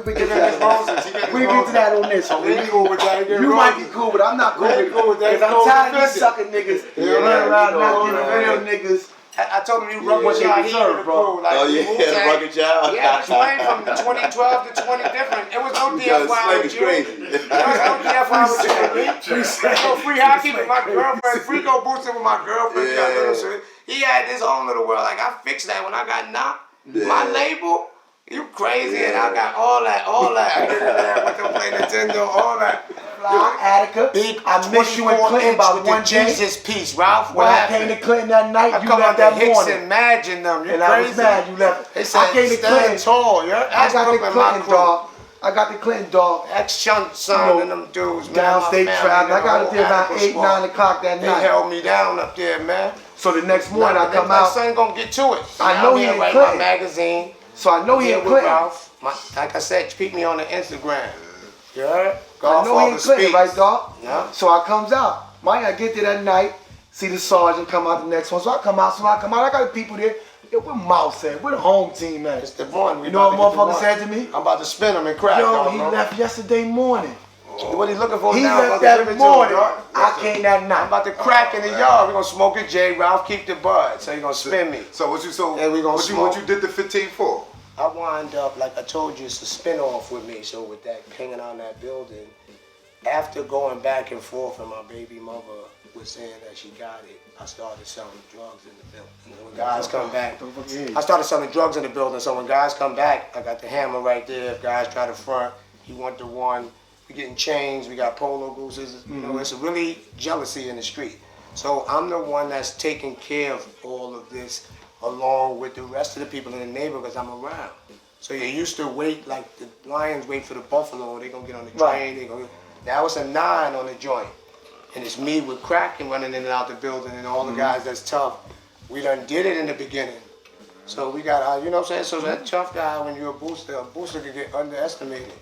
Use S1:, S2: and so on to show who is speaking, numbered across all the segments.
S1: We get to that on this one. You might be cool, but I'm not cool with that. Because I'm tired of these sucking niggas. You run around not getting real niggas.
S2: I told him you rugged child, he in the crew. Like,
S3: oh yeah, rugged child.
S2: Yeah, explain from 2012 to 20 different. It was no DFY with you. There was no DFY with you. So free hockey with my girlfriend. Free go boosting with my girlfriend. Yeah. He had his own little world. Like, I fixed that when I got knocked. Yeah. My label, you crazy, and I got all that. I did it with them play Nintendo, all that.
S1: Attica, I miss you in Clinton by one day.
S2: Jesus piece, Ralph.
S1: When I came to Clinton that night, you left that morning.
S2: Imagine them.
S1: And I was mad you left. I came to Clinton.
S2: Tall.
S1: I got the Clinton dog. I got the Clinton dog.
S2: Ex-Chunk son and them dudes, man.
S1: Downstate travel. I got up there about 8, 9 o'clock that night.
S2: They held me down up there, man.
S1: So the next morning I come out.
S2: My son gonna get to it.
S1: I know he in
S2: Clinton.
S1: Clinton.
S2: My magazine.
S1: So I know he in Clinton.
S2: Like I said, peep me on the Instagram. You heard?
S1: I know he in Clinton, right, dog?
S2: Yeah.
S1: So I comes out. I get there that night, see the sergeant come out the next one. So I come out. I got the people there. Yo, where Mouse at? Where the home team at?
S2: It's the one.
S1: You know what motherfucker said to me?
S2: I'm about to spin him and crack.
S1: Yo, he left yesterday morning.
S2: What he looking for
S1: he
S2: now?
S1: He left that morning. I came that night.
S2: I'm about to crack in the yard. We gonna smoke it, J. Ralph, keep the bud. So he gonna spin me.
S4: So what you did the 15 for?
S2: I wind up, like I told you, it's a spin-off with me. So with that, hanging out in that building, after going back and forth and my baby mother was saying that she got it, I started selling drugs in the building. And when guys come back, I started selling drugs in the building. So when guys come back, I got the hammer right there. If guys try to front, he want the one. We getting chains, we got polo gooses. You know, it's really jealousy in the street. So I'm the one that's taking care of all of this along with the rest of the people in the neighborhood because I'm around. So you used to wait, like the lions wait for the buffalo, they gonna get on the train, they gonna. Now it's a 9 on the joint. And it's me with crack and running in and out the building and all the guys that's tough. We done did it in the beginning. So we got, you know what I'm saying? So that tough guy, when you're a booster can get underestimated.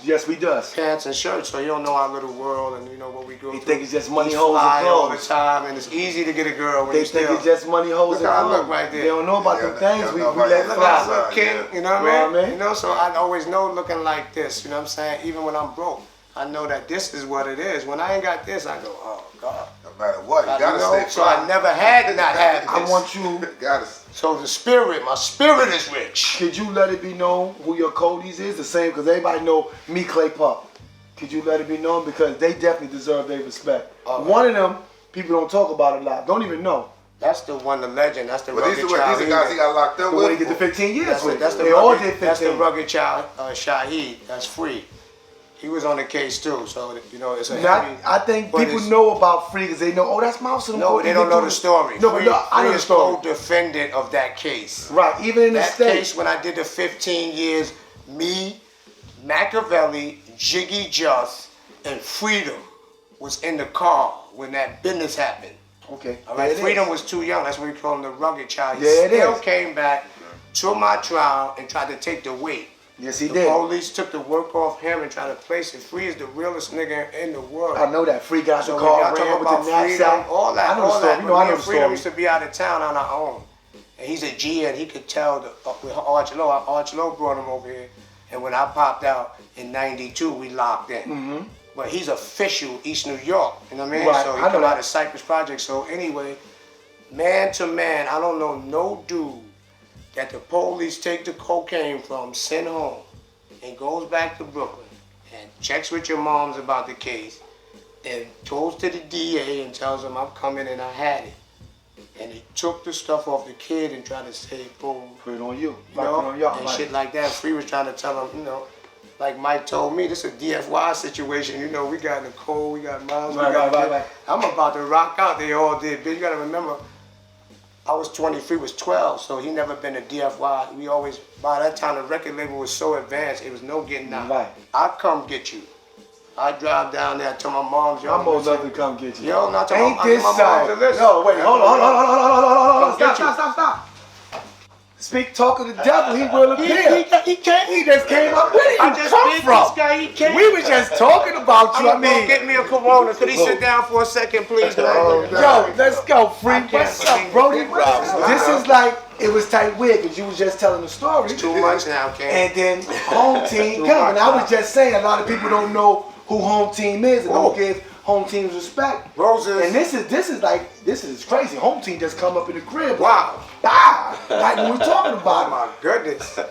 S1: Yes, we does.
S2: Pants and shirts, so you don't know our little world and you know what we go through.
S1: They think it's just money, hoes, and clothes.
S2: All the time, and it's easy to get a girl when
S1: they think it's just money, hoes, and clothes.
S2: Look right there.
S1: They don't know about the things we let fly.
S2: Look, king, you know what I mean? You know, so I always know looking like this, you know what I'm saying? Even when I'm broke, I know that this is what it is. When I ain't got this, I go, oh, God.
S4: No matter what, you gotta stay
S2: so I never had to not have this.
S1: I want you.
S2: So the spirit, my spirit is rich.
S1: Could you let it be known who your Cody's is? The same, because everybody know me, Clay Pup. Could you let it be known? Because they definitely deserve their respect. One of them, people don't talk about a lot. Don't even know.
S2: That's the one, the legend. That's the
S4: rugged child. These are guys he got locked up with.
S1: The one he get the 15 years with.
S2: They all did 15. That's the rugged child, Shaheed. That's free. He was on the case too, so you know it's a heavy.
S1: I think people know about Free because they know, oh, that's Mouse.
S2: No, they don't know the story.
S1: No, but I know the story.
S2: Free is co-defendant of that case.
S1: Right, even in the States.
S2: That case, when I did the 15 years, me, Machiavelli, Jiggy Just, and Freedom was in the car when that business happened.
S1: Okay.
S2: All right. Freedom was too young. That's why we call him the rugged child. He
S1: still
S2: came back to my trial and tried to take the weight.
S1: Yes, he
S2: the
S1: did.
S2: Police took the work off him and tried to place it. Free is the realest nigga in the world.
S1: I know that. Free got
S2: so
S1: the car,
S2: y'all
S1: ran
S2: talk
S1: with
S2: about
S1: the knapsack.
S2: all that,
S1: I know the story. You know, I know the
S2: Freedom
S1: story.
S2: used to be out of town on our own. And he's a G and he could tell with Arch Low brought him over here. And when I popped out in 92, we locked in.
S1: Mm-hmm.
S2: But he's official East New York, you know what I mean?
S1: Right.
S2: So he
S1: I know
S2: come out
S1: that.
S2: of Cypress Project. So anyway, man to man, I don't know no dude that the police take the cocaine from, send home, and goes back to Brooklyn and checks with your moms about the case and goes to the DA and tells him I'm coming and I had it. And he took the stuff off the kid and tried to say, boom.
S1: Put it on you.
S2: You know,
S1: on y'all,
S2: and
S1: like.
S2: shit like that. Free was trying to tell him, you know, like Mike told me, this is a DFY situation. You know, we got Nicole, we got Miles,
S1: Right.
S2: I'm about to rock out. They all did. But you gotta remember, I was 23, was 12, so he never been a DFY. We always, by that time, the record label was so advanced, it was no getting out.
S1: Right.
S2: I come get you. I drive down there to my mom's.
S1: I'm gonna love to come get you.
S2: Yo, not to
S1: Ain't this
S2: my mom's.
S1: side?
S2: Listen.
S1: No, wait, hold on.
S2: Come get you.
S1: Stop. Speak, talk of the devil, he will appear.
S2: He can't.
S1: He just came up. Where did
S2: I
S1: you
S2: just
S1: come
S2: beat
S1: from?
S2: this guy. He can't.
S1: We were just talking about you. I
S2: I'm gonna
S1: mean,
S2: get me a Corona. Could he sit down for a second, please?
S1: yo, let's go, Free. What's up, Brody? This is like, it was tight weird because you was just telling the story.
S2: It's too much now, Ken.
S1: And then Home Team coming. I was just saying, a lot of people don't know who Home Team is and don't give Home Team's respect.
S2: Roses.
S1: And this is crazy. Home Team just come up in the crib.
S2: Wow.
S1: Like when we talking
S2: Oh
S1: about
S2: my goodness.
S1: it.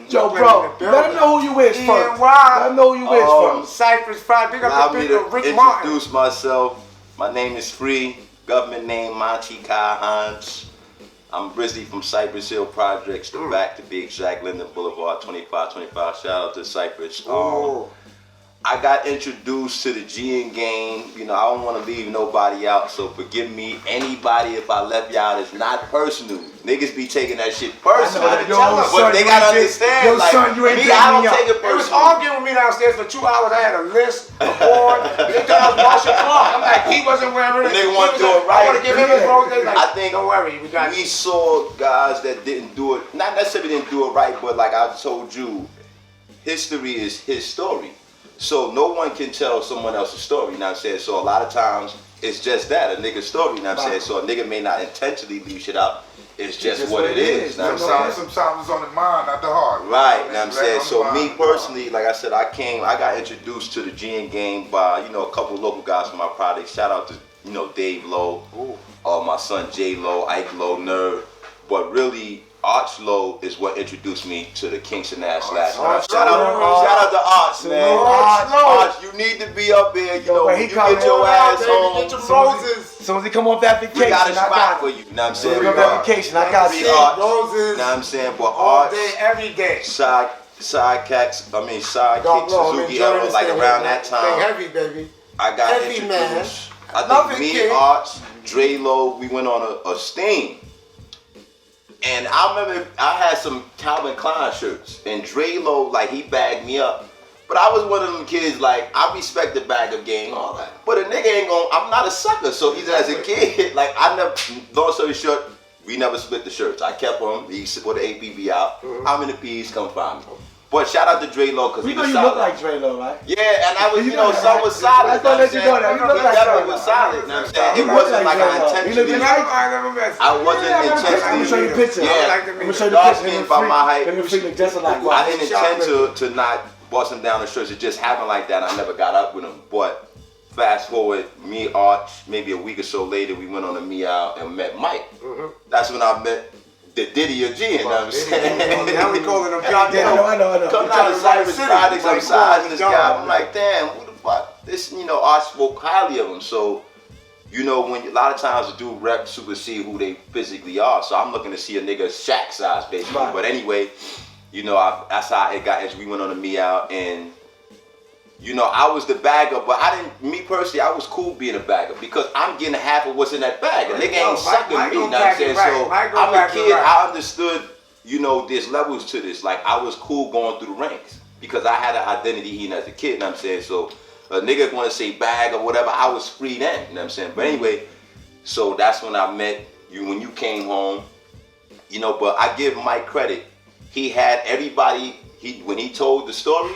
S1: Yo, bro, let them know who you is first. Let them know who you is first.
S2: Cypress Five. Big
S3: Allow
S2: up the
S3: me
S2: big
S3: to
S2: Rick Martin.
S3: introduce myself. My name is Free. Government name Monty Kai Hans. I'm originally from Cypress Hill Projects, the back to be exact, Linden Boulevard, 2525. Shout out to Cypress. I got introduced to the GN game. You know, I don't want to leave nobody out, so forgive me. Anybody if I left you out, it's not personal. Niggas be taking that shit personal. But they gotta understand, like, me, I don't take it
S2: They was
S3: personal.
S2: arguing with me downstairs for 2 hours. I had a list, a board. They thought I was Marshall Clark. I'm like, he wasn't wearing it.
S3: Nigga
S2: He
S3: want to do it
S2: was
S3: right.
S2: I want to give him his rose. They like,
S3: I think
S2: don't worry, we got
S3: we saw guys that didn't do it, not necessarily didn't do it right, but like I told you, history is his story. So no one can tell someone else's story, you know what I'm saying? So a lot of times, it's just that, a nigga's story, you know what I'm saying? So a nigga may not intentionally leave shit out, it's just what it is, you know what I'm saying?
S4: Sometimes it's on the mind, not the heart.
S3: Right, you know what I'm saying? So me personally, like I said, I got introduced to the GN game by, you know, a couple local guys from my project. Shout out to, you know, Dave Lowe, my son J Lowe, Ike Lowe, Nerd. But really, Arch Lowe is what introduced me to the Kingston Ave slash. Shout out to Arch, man. Arch, you need to be up there, you know, when you get your ass home.
S2: Get your roses.
S1: As soon as he come off that vacation,
S3: We got a
S1: I
S3: spot
S1: got
S3: for
S1: it.
S3: you, know what I'm
S1: As
S3: saying?
S1: soon as he come off that vacation, I got
S3: Be
S1: it.
S3: Arch,
S2: Roses.
S3: know what I'm saying? But
S2: All
S3: Arch,
S2: day, every day.
S3: sidekick Suzuki era, like around that time.
S2: Heavy, baby.
S3: I got
S2: Heavy,
S3: introduced.
S2: man.
S3: I think me, Arch, Dre Lowe, we went on a sting. And I remember I had some Calvin Klein shirts, and Dre Lowe, like, he bagged me up. But I was one of them kids, like, I respect the bag of game, all that. But a nigga ain't gon', I'm not a sucker. So even as a kid, like, I never, long story short, we never split the shirts. I kept them. He used to put the APB out. I'm in the P's, come find me. But shout out to Dre Lowe, because he was solid.
S1: You look like Dre Lowe, right?
S3: Yeah, and I was, you know, some was solid.
S1: I thought that you know that. You look like
S3: definitely
S1: Dre
S3: was
S1: Lowe.
S3: solid, you know what I'm saying? It
S1: You look
S3: wasn't
S1: like
S3: like I
S1: Dre Lowe.
S3: intentionally.
S1: You look like-
S2: I never met you.
S3: I wasn't
S1: Let me
S3: intentionally.
S1: show you the picture.
S3: Yeah.
S1: Let me show you the
S3: Dark
S1: picture.
S3: skin by my height.
S1: Let me look just like
S3: I didn't intend to not bust him down the shirts. It just happened like that. I never got up with him. But fast forward, me, Arch, maybe a week or so later, we went on a meow and met Mike. That's when I met the Diddy of G, you know what I'm saying?
S2: Now we calling him
S1: I know.
S3: Coming out of Cypress Projects, I'm sizing this guy. I'm like, damn, who the fuck? This, you know, Arch spoke highly of him. So, you know, when a lot of times the dude rep supersede who they physically are. So I'm looking to see a nigga Shaq size, basically.
S1: Right.
S3: But anyway, you know, that's how it got into. We went on a meow, and you know, I was the bagger, but me personally, I was cool being a bagger because I'm getting half of what's in that bag. A nigga ain't sucking me, you know what I'm saying? So I'm a kid, I understood, you know, there's levels to this. Like, I was cool going through the ranks because I had an identity even as a kid, you know what I'm saying? So a nigga want to say bag or whatever, I was free then, you know what I'm saying? But anyway, so that's when I met you, when you came home. You know, but I give Mike credit. He had everybody. When he told the story,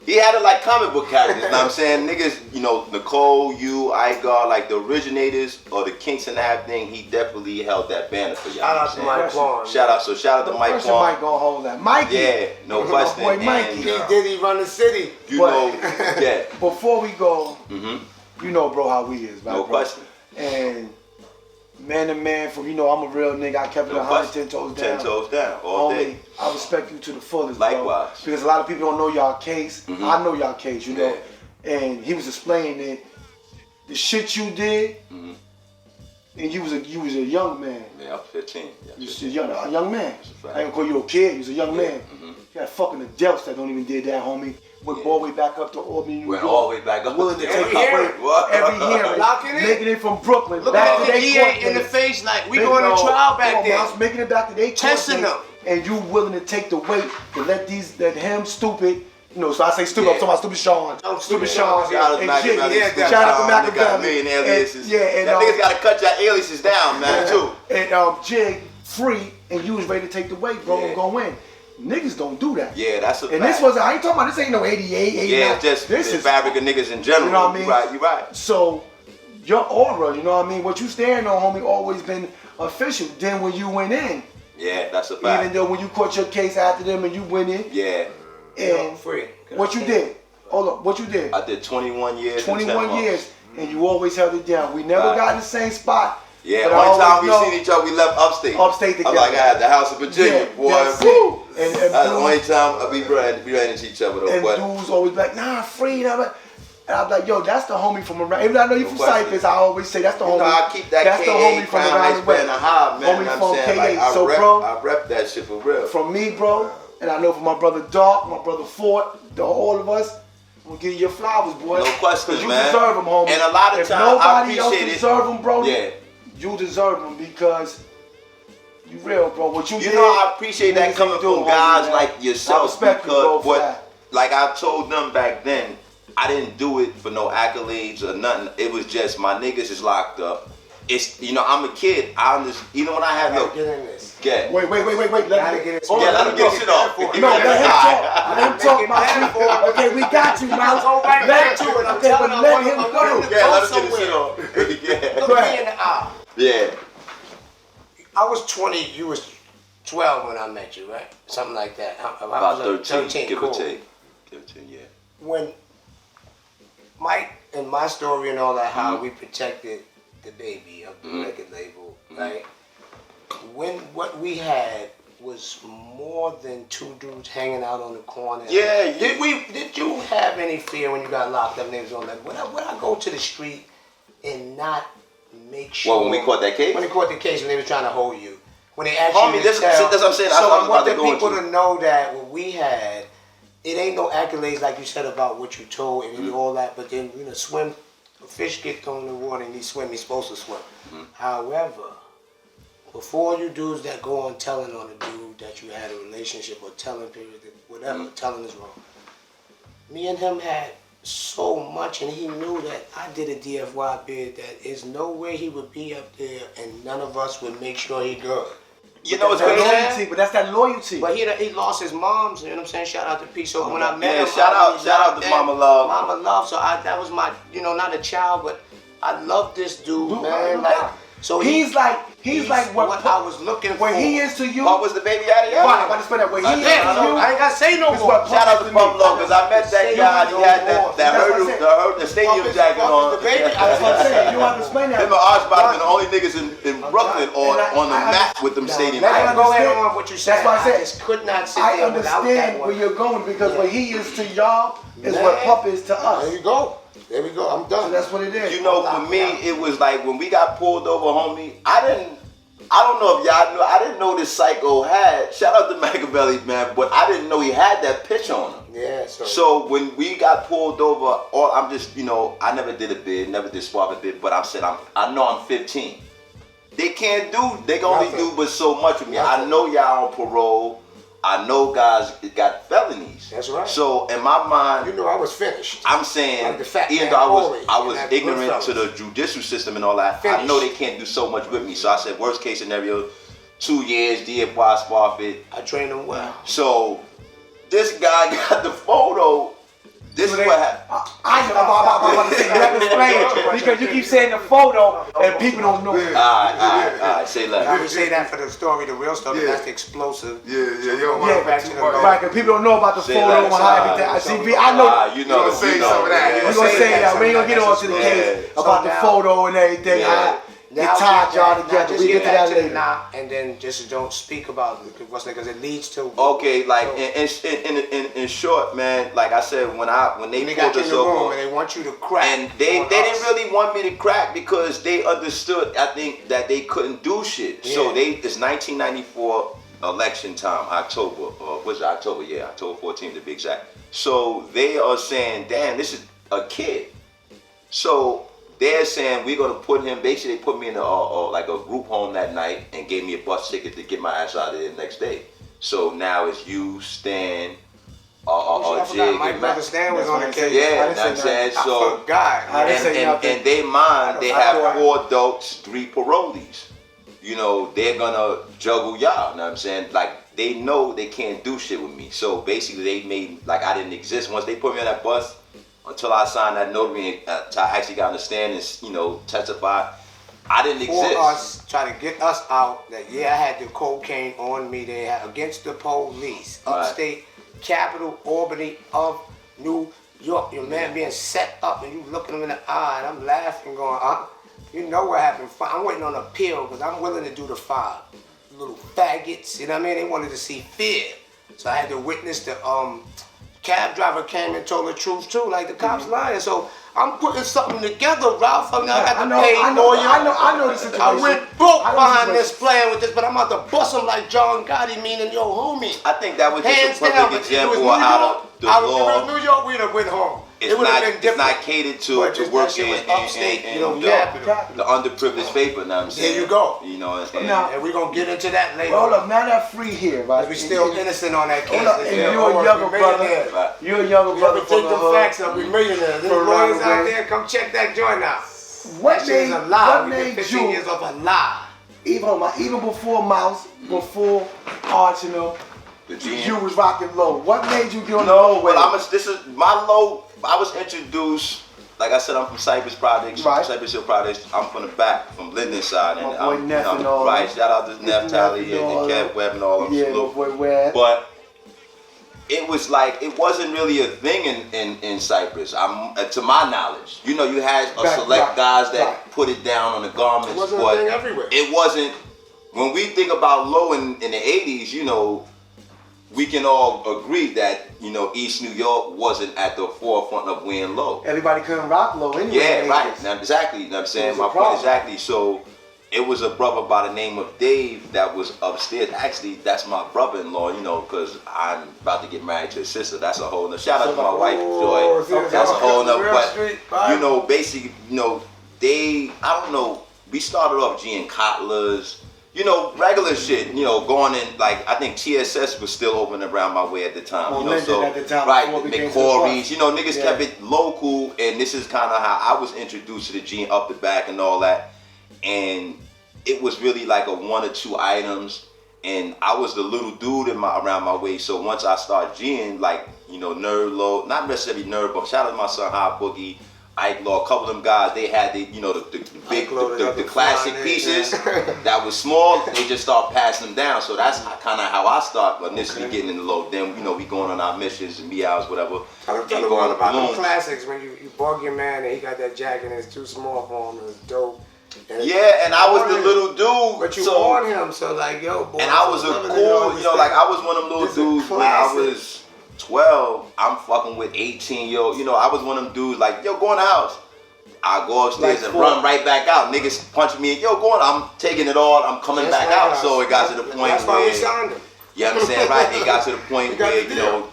S3: he had it like comic book characters. You know what I'm saying? Niggas, you know, Nicole, you, Igar, like the originators or the Kingston Ave thing, he definitely held that banner for y'all.
S2: Shout out to Mike Quan.
S3: Shout out to Mike Quan.
S1: Mike gonna hold that. Mikey.
S3: Yeah, no question.
S1: Boy, Mikey.
S2: He did. He run the city.
S3: You know, yeah.
S1: Before we go, you know, bro, how we is, right,
S3: No
S1: bro?
S3: question.
S1: And man to man, from, you know, I'm a real nigga. I kept it 100, 10 toes down.
S3: 10 toes down, all day.
S1: I respect you to the fullest,
S3: Likewise.
S1: bro. Because a lot of people don't know y'all case. I know y'all case, you know.
S3: Yeah.
S1: And he was explaining that the shit you did, and you was a young man.
S3: Yeah, I was 15. Yeah,
S1: You was a young man.
S3: That's a fact.
S1: I ain't gonna call you a kid. You was a young man. You got fucking adults that don't even did that, homie. Went all the way back up to Albany, New
S3: Went
S1: York.
S3: all the way back up.
S1: Willing to take
S2: Every hearing.
S1: every hearing.
S2: Locking it.
S1: Making it from Brooklyn.
S2: Look
S1: back
S2: at
S1: to
S2: the
S1: their court
S2: DA in the
S1: case.
S2: face like we
S1: Big
S2: going to
S1: dog.
S2: trial back
S1: Come on,
S2: there.
S1: man, I was making it back to their court
S2: Testing
S1: case,
S2: them.
S1: and you willing to take the weight to let him stupid. You know, so I say stupid. I'm talking about stupid Sean.
S2: Oh,
S1: Stupid
S2: Stupid
S1: Sean.
S2: Sean.
S3: Shout out to
S1: and
S3: Machiavelli.
S1: Jiggy.
S3: Stupid
S1: Shout out to
S3: Sean. They got a
S1: Machiavelli.
S3: million aliases.
S1: And
S3: That niggas gotta cut your aliases down, man, too.
S1: And Jig free, and you was ready to take the weight, bro,
S3: Yeah.
S1: and go win. Niggas don't do that.
S3: Yeah, that's a
S1: And
S3: fact.
S1: this was, I ain't talking about, this ain't no 88, 89.
S3: Yeah, it's just
S1: this
S3: the
S1: is
S3: fabric of niggas in general.
S1: You know what I mean?
S3: You right.
S1: So, your aura, you know what I mean? What you stand on, homie, always been official. Then when you went in,
S3: Yeah, that's a fact.
S1: even though when you caught your case after them and you went in,
S3: Yeah,
S1: and
S2: Free.
S1: what you did? Hold up, what you did?
S3: I did 21 years.
S1: 21
S3: and 10
S1: years,
S3: months.
S1: and you always held it down. We never
S3: Right.
S1: got in the same spot.
S3: Yeah,
S1: but I
S3: one time
S1: always
S3: we
S1: know-
S3: seen each other, we left upstate.
S1: Upstate together.
S3: I'm like, I had the house of Virginia, boy.
S1: that's
S3: Woo!
S1: it. And
S3: That's the
S1: dudes-
S3: only time we ran into each other, though.
S1: And
S3: But
S1: dudes always be like, nah, free. And I'm like, yo, that's the homie from around. Even though I know you from
S3: question.
S1: Cypress, I always say that's the
S3: you
S1: homie.
S3: know, I keep that
S1: that's the
S3: KA
S1: homie from
S3: Crown
S1: around
S3: Heights
S1: the way.
S3: brand of high, man.
S1: Homie
S3: You know
S1: from
S3: what I'm saying? Like,
S1: KA. So,
S3: I
S1: bro,
S3: rep that shit for real.
S1: from me, bro, and I know from my brother Dark, my brother Fort, all of us, I'm gonna give you your flowers, boy.
S3: No question,
S1: 'Cause you
S3: man.
S1: deserve them, homie.
S3: And a lot of
S1: if
S3: times, I
S1: nobody else
S3: appreciate it.
S1: deserve them, bro,
S3: Yeah.
S1: you deserve them because you real, bro. What you
S3: You
S1: did,
S3: know, I appreciate that
S1: niggas
S3: coming
S1: ain't doing,
S3: from guys
S1: homie, man.
S3: like yourself.
S1: I respect you,
S3: because
S1: bro, for that.
S3: like I told them back then, I didn't do it for no accolades or nothing. It was just my niggas is locked up. It's, you know, I'm a kid. I understand. Even when I had no,
S2: Get in this.
S3: get.
S1: Wait. Let
S2: Gotta
S1: him
S2: get it.
S1: hold
S3: Yeah,
S1: on,
S3: let him get his shit off.
S1: No, let him talk. Let him talk,
S2: Make it
S1: my
S2: better
S1: sweet.
S2: for him.
S1: Okay, we got you, Mouse.
S2: Go right back to it. I'm
S1: Okay,
S2: telling
S1: but
S2: him
S1: let
S2: I
S1: him
S2: want
S1: go.
S2: him to
S3: Yeah,
S2: go
S3: let him get his shit
S2: somewhere.
S3: off. Yeah.
S2: Look
S1: Go
S2: me
S1: ahead.
S2: in the eye.
S3: Yeah.
S2: I was 20, you was 12 when I met you, right? Something like that. I
S3: About
S2: was
S3: 13, give
S2: cool.
S3: or take. Give or take, yeah.
S2: When Mike and my story and all that, how we protected the baby of the record label, right? When what we had was more than two dudes hanging out on the corner.
S3: Yeah,
S2: Did you have any fear when you got locked up and they was on that? Would I go to the street and not make sure?
S3: Well, when we caught that case?
S2: When they caught the case, when they were trying to hold you. When they asked
S3: Homie,
S2: you to
S3: that's
S2: tell.
S3: what I'm saying. That's
S2: So
S3: what I
S2: I
S3: was
S2: want
S3: about
S2: the
S3: to go
S2: people
S3: into.
S2: to know that what we had, it ain't no accolades like you said about what you told and all that, but then, you know, swim, a fish get thrown in the water and he swim, he's supposed to swim. However, before you dudes that go on telling on a dude that you had a relationship or telling period, whatever, telling is wrong. Me and him had so much and he knew that I did a DFY bid that there's no way he would be up there and none of us would make sure he good.
S3: You know what's
S1: That's
S3: crazy?
S1: that loyalty, but that's that loyalty.
S2: But he lost his moms, you know what I'm saying? Shout out to P. So when I met
S3: Yeah,
S2: him,
S3: shout out to Mama Love.
S2: Mama Love. So that was my, you know, not a child, but I love this dude,
S1: Dude,
S2: man.
S1: right.
S2: Like, so
S1: he's like what
S2: I was looking for.
S1: Where he is to you.
S3: What was the baby out of here?
S1: Right, I want to explain that. Where he is
S2: Damn,
S1: to you.
S2: I ain't gotta say no
S1: is
S2: more.
S1: what
S3: Shout out to
S1: me.
S3: Pump Low, because I met that guy and he had that
S1: That's what I said.
S3: the stadium jacket on.
S2: the baby.
S1: That's what I'm saying. You don't have to explain that.
S3: Him and Arch been the only niggas in Brooklyn on the map with them stadium
S2: Now
S3: jackets.
S2: go ahead on what you said.
S1: That's why I said,
S2: I just could not sit
S1: I
S2: there without that
S1: understand
S2: one.
S1: where you're going because what he is to y'all is what
S2: Man.
S1: Pup is to us.
S2: There you go. There we go. I'm done.
S1: So that's what it is.
S3: You know, for me, it was like when we got pulled over, homie. I don't know if y'all knew. I didn't know this psycho had. Shout out to Machiavelli, man, but I didn't know he had that pitch on him.
S2: Yeah.
S3: So when we got pulled over, I'm just, you know, I never did a bid, never did swap a bid, but I know I'm 15. They can't do. They can only
S2: Nothing.
S3: do but so much with me. I
S2: Nothing.
S3: know y'all on parole. I know guys got felonies.
S2: That's right.
S3: So in my mind,
S2: You know I was finished.
S3: I'm saying,
S2: Like the fat
S3: even
S2: man
S3: though
S2: Paulie
S3: I
S2: and
S3: was
S2: that
S3: ignorant
S2: Goodfellas.
S3: to the judicial system and all that, I
S2: Finished.
S3: know they can't do so much with me. So I said, worst case scenario, 2 years, did Boss Barford.
S2: I trained him well.
S3: So this guy got the photo. This is what happened.
S1: I know I'm about to say, you have to explain it because you keep saying the photo and people don't know.
S3: All right, say less.
S2: Now we say that for the story, the real story, that's the explosive.
S4: Yeah, you don't want to back to the
S1: Right, because people don't know about the photo and how everything. I see, I know.
S3: You know,
S4: say some of that.
S1: We're going to say that. We ain't going to get on to the case about the photo and everything. It tied y'all together. We get to that later.
S2: Now, and then just don't speak about it because it leads to.
S3: Okay, like in short, man. Like I said, when they pulled us over,
S2: and they want you to crack,
S3: and they didn't really want me to crack because they understood. I think that they couldn't do shit. Yeah. So it's 1994 election time, October. Was it October? Yeah, October 14th to be exact. So they are saying, damn, this is a kid. So they're saying we're gonna put him. Basically, they put me in like a group home that night and gave me a bus ticket to get my ass out of there the next day. So now it's you, Stan, Jig,
S2: my brother Stan was on the case.
S3: Yeah, you know what I'm saying? So
S2: I forgot.
S3: And they mind they have 4 adults, 3 parolees. You know, they're gonna juggle y'all. You know what I'm saying? Like they know they can't do shit with me. So basically, they made like I didn't exist. Once they put me on that bus. Until I signed that notary, until I actually got on the stand and testify, I didn't exist.
S2: For us, try to get us out. That I had the cocaine on me. They had against the police, upstate capital, Albany of New York. Your man being set up, and you looking him in the eye, and I'm laughing, going, you know what happened? I'm waiting on appeal because I'm willing to do the 5 little faggots. You know what I mean? They wanted to see fear, so I had to witness the cab driver came and told the truth too, like the cops lying. So I'm putting something together, Ralph. I mean, I got to pay lawyer.
S1: I know the situation.
S2: I went broke behind this playing with this, but I'm about to bust him like John Gotti, meaning yo homie.
S3: I think that was
S2: Hands
S3: just a
S2: down,
S3: perfect example of how the law.
S2: If it was New York, we'd have went home.
S3: It's not catered to work in
S2: upstate,
S3: the underprivileged paper. Now I'm saying.
S2: There you go.
S3: You know,
S2: and we're gonna get into that later.
S1: Hold up, now that Free here, right?
S2: We still innocent on that case.
S1: Hold up, and you're a younger brother. You're a younger brother.
S2: We take the facts up. We millionaires. There's lawyers out there. Come check that joint out.
S1: What made
S2: a lie.
S1: What
S2: we
S1: made
S2: 15 years off a lie.
S1: Even before Mouse, before Arsenal, you was rocking low. What made you get on the low way?
S3: This is my low. I was introduced, like I said, I'm from Cypress Projects, Cypress Hill Projects. I'm from the back, from Linden side, and I'm right. Shout out to Neftali and Kev Webb and all of them.
S1: Yeah, boy Webb.
S3: But it was like it wasn't really a thing in Cypress. To my knowledge, you had select guys that put it down on the garments,
S2: it wasn't
S3: but
S2: a thing everywhere.
S3: It wasn't. When we think about low in the '80s, we can all agree that East New York wasn't at the forefront of wearing low.
S1: Everybody couldn't rock low anyway.
S3: Yeah, right. Now, exactly. You know what I'm saying? My point exactly. So it was a brother by the name of Dave that was upstairs. Actually, that's my brother-in-law. Because I'm about to get married to his sister. That's a whole nother. Shout out to my wife, Joy. That's a whole nother. But basically, they. I don't know. We started off G and Kotler's. Regular shit, going in, like, I think TSS was still open around my way at the time.
S1: At the time,
S3: right, McCorry's, niggas kept it local, and this is kind of how I was introduced to the G up the back and all that. And it was really like a 1 or 2 items, and I was the little dude around my way. So once I started G'ing, like, Nerd Low, not necessarily Nerd, but shout out to my son High Boogie, Ike Law, a couple of them guys, they had the big, the classic pieces that was small. They just start passing them down. So that's kind of how I start initially getting in the low. Then we going on our missions and meows, whatever.
S2: Tell them about the classics when you bug your man and he got that jacket and it's too small for him. It's dope.
S3: And I was the little dude.
S2: But you warned him, so like, yo, boy.
S3: And I was a cool, like I was one of them little dudes when I was 12, I'm fucking with 18-year-old. I was one of them dudes like, yo, go in the house. I go upstairs and run right back out. Niggas punch me, yo, go on. I'm taking it all. I'm coming back out. So it got to the point
S2: that's why we signed him.
S3: You know what I'm saying? Right? It got to the point where,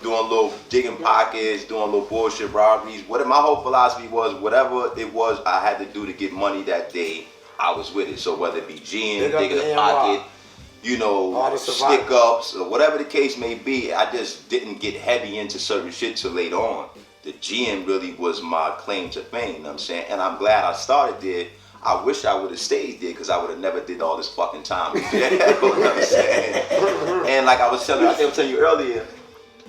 S3: doing little digging pockets, doing little bullshit robberies. My whole philosophy was, whatever it was I had to do to get money that day, I was with it. So whether it be G'ing, digging a pocket, stick ups or whatever the case may be, I just didn't get heavy into certain shit till later on. The GM really was my claim to fame, you know what I'm saying? And I'm glad I started there. I wish I would have stayed there because I would have never did all this fucking time in jail. You know what I'm saying? And like I was telling you earlier,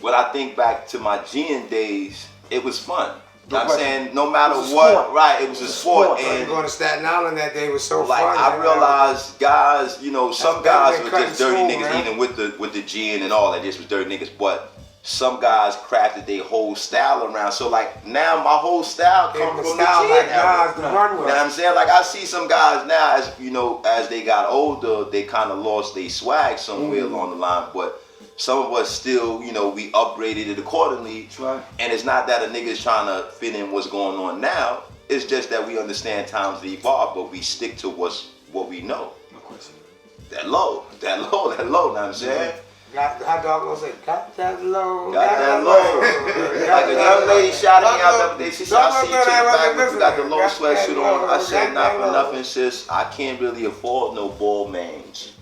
S3: when I think back to my G'ing days, it was fun. You know what I'm saying? No matter what, right, it was a sport. And
S2: going to Staten Island that day was so
S3: like,
S2: fun.
S3: I realized guys, you know, some guys were just dirty niggas, even with the G'ing and all that, just was dirty niggas, but some guys crafted their whole style around. So like now my whole style comes from the G'ing era. You know what I'm saying? Like I see some guys now, as you know, as they got older, they kind of lost their swag somewhere along the line, but some of us still, you know, we upgraded it accordingly.
S1: That's right.
S3: And it's not that a nigga's trying to fit in what's going on now. It's just that we understand times evolve, but we stick to what we know.
S1: No question.
S3: That low, know what I'm saying?
S2: Got hot dog gonna say, got that low.
S3: Got that low. Like a young lady shouted me out the other day. She said, I see you to the back, but you got the low sweatsuit on. I said, not for nothing, sis. I can't really afford no ball mains.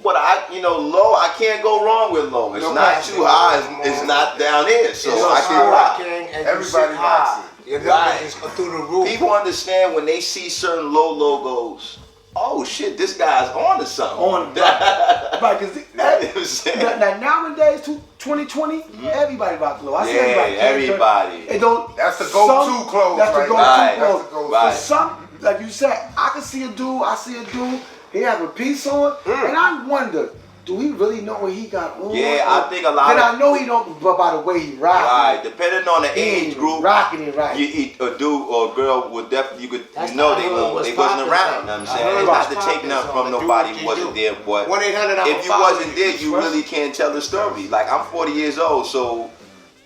S3: But low, I can't go wrong with low. It's not too high, it's not down here. So I can rock.
S2: Everybody rocks it. Right. Through the roof.
S3: People understand when they see certain low logos, oh shit, this guy's on to something.
S1: Right, because nowadays, 2020, everybody rock low. I see everybody. It don't.
S4: That's the go-to clothes.
S1: That's the go-to clothes.
S3: Right.
S1: For some, like you said, I see a dude. He have a piece on, and I wonder, do he really know what he got on?
S3: Yeah, I think a lot.
S1: Then I know he don't, but by the way he rocking.
S3: Right, depending on the age group,
S1: rocking it right.
S3: A dude or a girl would definitely, they wasn't around. You know what I'm saying? It's not to take nothing from nobody who wasn't there, but if you wasn't there, you really can't tell the story. Like I'm 40 years old, so